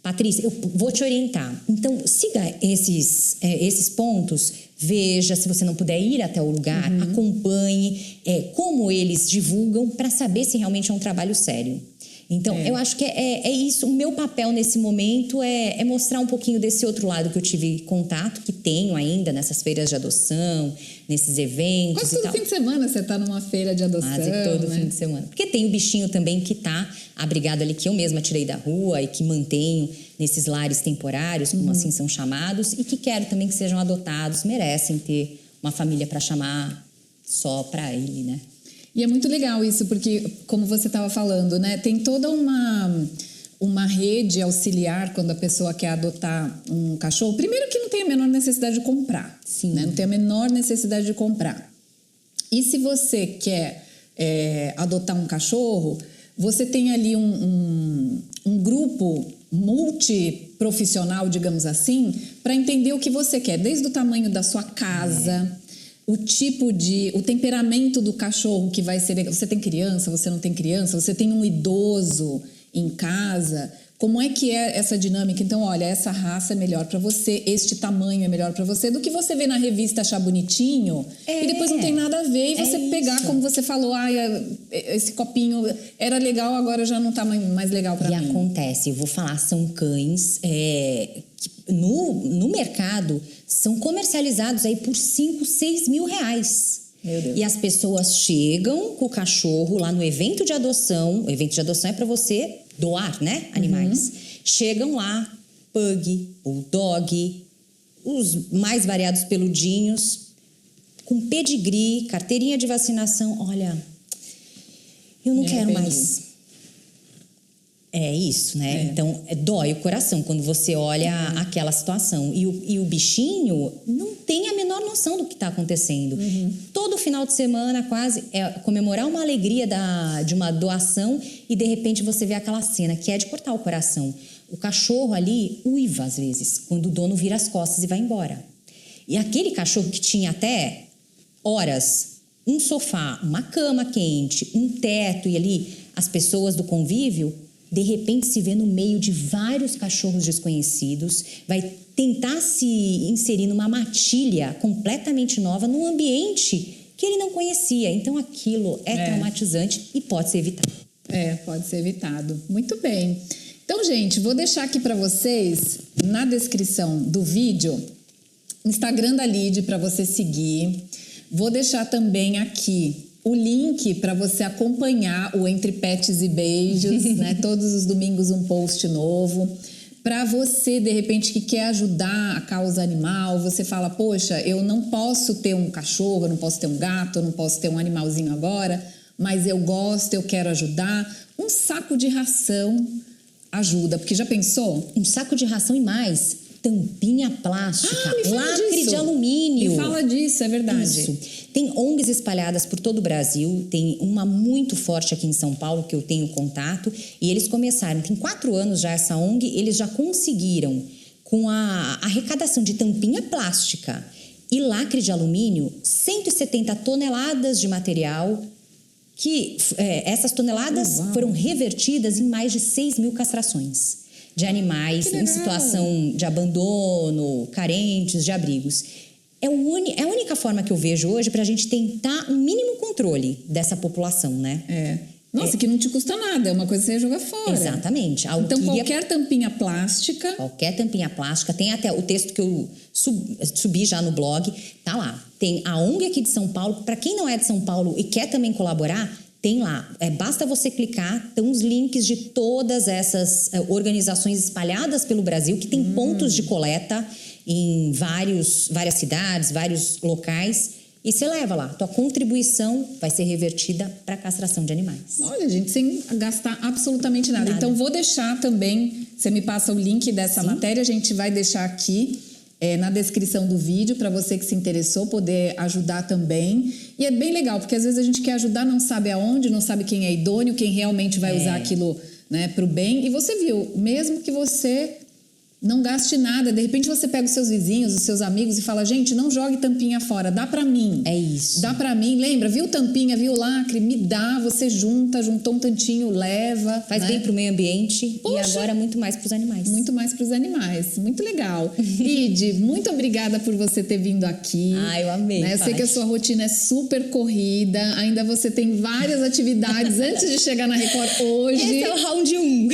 Patrícia, eu vou te orientar. Então, siga esses pontos, veja, se você não puder ir até o lugar, acompanhe como eles divulgam para saber se realmente é um trabalho sério. Então, eu acho que é isso. O meu papel nesse momento é mostrar um pouquinho desse outro lado que eu tive contato, que tenho ainda nessas feiras de adoção, nesses eventos Quase todo fim de semana você está numa feira de adoção, quase todo fim de semana. Porque tem o bichinho também que está abrigado ali, que eu mesma tirei da rua e que mantenho nesses lares temporários, como assim são chamados, e que quero também que sejam adotados, merecem ter uma família para chamar só para ele, né? E é muito legal isso, porque, como você estava falando, né, tem toda uma rede auxiliar quando a pessoa quer adotar um cachorro. Primeiro que não tem a menor necessidade de comprar. Sim. Né? Não tem a menor necessidade de comprar. E se você quer adotar um cachorro, você tem ali um grupo multiprofissional, digamos assim, para entender o que você quer, desde o tamanho da sua casa... o temperamento do cachorro que vai ser... Você tem criança, você não tem criança, você tem um idoso em casa, como é que é essa dinâmica? Então, olha, essa raça é melhor para você, este tamanho é melhor para você, do que você ver na revista, achar bonitinho e depois não tem nada a ver e você pegar, como você falou, esse copinho era legal, agora já não tá mais legal para mim. E acontece, eu vou falar, são cães que no mercado são comercializados aí por 5, 6 mil reais. Meu Deus. E as pessoas chegam com o cachorro lá no evento de adoção. O evento de adoção é para você doar, né? Animais. Chegam lá, pug, bulldog, os mais variados peludinhos, com pedigree, carteirinha de vacinação. Olha, eu não quero mais. É isso, né? Então, dói o coração quando você olha aquela situação. E o bichinho não tem a menor noção do que está acontecendo. Todo final de semana, quase, é comemorar uma alegria de uma doação e, de repente, você vê aquela cena que é de cortar o coração. O cachorro ali uiva, às vezes, quando o dono vira as costas e vai embora. E aquele cachorro que tinha até horas, um sofá, uma cama quente, um teto e ali as pessoas do convívio, de repente se vê no meio de vários cachorros desconhecidos, vai tentar se inserir numa matilha completamente nova, num ambiente que ele não conhecia. Então aquilo é traumatizante e pode ser evitado. Pode ser evitado. Muito bem. Então, gente, vou deixar aqui para vocês, na descrição do vídeo, o Instagram da Lid para você seguir. Vou deixar também aqui o link para você acompanhar o Entre Pets e Beijos, né? Todos os domingos um post novo. Para você, de repente, que quer ajudar a causa animal, você fala, poxa, eu não posso ter um cachorro, eu não posso ter um gato, eu não posso ter um animalzinho agora, mas eu gosto, eu quero ajudar. Um saco de ração ajuda, porque já pensou? Um saco de ração e mais, tampinha plástica, lacre disso. De alumínio. Me fala disso, é verdade. Isso. Tem ONGs espalhadas por todo o Brasil, tem uma muito forte aqui em São Paulo que eu tenho contato e eles começaram, tem 4 anos já essa ONG, eles já conseguiram com a arrecadação de tampinha plástica e lacre de alumínio, 170 toneladas de material que essas toneladas foram revertidas em mais de 6 mil castrações de animais em situação de abandono, carentes, de abrigos. É a única forma que eu vejo hoje para a gente tentar um mínimo controle dessa população, né? Nossa, que não te custa nada, é uma coisa que você ia jogar fora. Exatamente. Então, qualquer tampinha plástica... Qualquer tampinha plástica, tem até o texto que eu subi já no blog, tá lá. Tem a ONG aqui de São Paulo, para quem não é de São Paulo e quer também colaborar, tem lá. Basta você clicar, tem os links de todas essas organizações espalhadas pelo Brasil, que tem pontos de coleta em várias cidades, vários locais... E você leva lá, tua contribuição vai ser revertida para a castração de animais. Olha, gente, sem gastar absolutamente nada. Então, vou deixar também, você me passa o link dessa matéria, a gente vai deixar aqui na descrição do vídeo para você que se interessou poder ajudar também. E é bem legal, porque às vezes a gente quer ajudar, não sabe aonde, não sabe quem é idôneo, quem realmente vai usar aquilo, né, para o bem. E você viu, mesmo que você... não gaste nada. De repente você pega os seus vizinhos, os seus amigos e fala, gente, não jogue tampinha fora, dá pra mim. É isso. Dá pra mim. Lembra, viu tampinha, viu lacre? Me dá, você juntou um tantinho, leva. Faz bem pro meio ambiente. Poxa, e agora muito mais pros animais. Muito mais pros animais. Muito legal. Lid, muito obrigada por você ter vindo aqui. Eu amei, né? Eu sei que a sua rotina é super corrida, ainda você tem várias atividades antes de chegar na Record hoje. Esse é o round 1.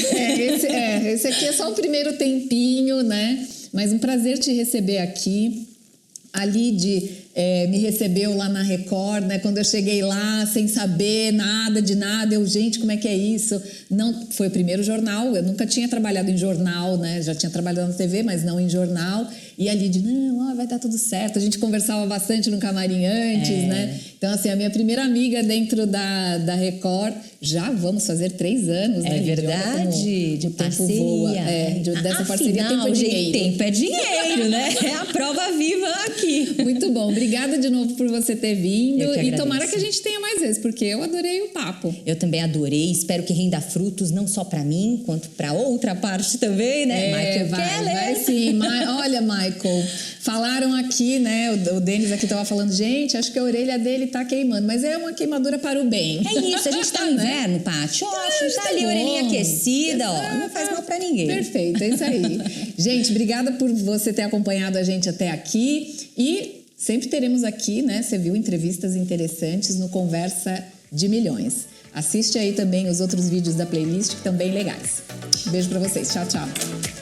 Esse aqui é só o primeiro tempinho, né? Mas um prazer te receber aqui. A Lid me recebeu lá na Record, né? Quando eu cheguei lá, sem saber nada de nada, gente, como é que é isso? Não, foi o primeiro jornal, eu nunca tinha trabalhado em jornal, né? Já tinha trabalhado na TV, mas não em jornal. E a Lid, não, vai dar tudo certo. A gente conversava bastante no camarim antes, né? Então, assim, a minha primeira amiga dentro da Record, já vamos fazer 3 anos, né? É verdade, de parceria. Voa. Dessa parceria, tempo é dinheiro. Tempo é dinheiro, né? É a prova viva aqui. Muito bom. Obrigada de novo por você ter vindo. E tomara que a gente tenha mais vezes, porque eu adorei o papo. Eu também adorei. Espero que renda frutos, não só para mim, quanto para outra parte também, né? Michael Keller. Vai sim. Olha, Michael, Michael. Falaram aqui, né? O Denis aqui tava falando, gente, acho que a orelha dele tá queimando, mas é uma queimadura para o bem. É isso, a gente tá no inverno, Paty. Ótimo, tá ali a orelhinha aquecida, ó. Não faz mal pra ninguém. Perfeito, é isso aí. Gente, obrigada por você ter acompanhado a gente até aqui. E sempre teremos aqui, né? Você viu entrevistas interessantes no Conversa de Milhões. Assiste aí também os outros vídeos da playlist que estão bem legais. Beijo pra vocês. Tchau, tchau.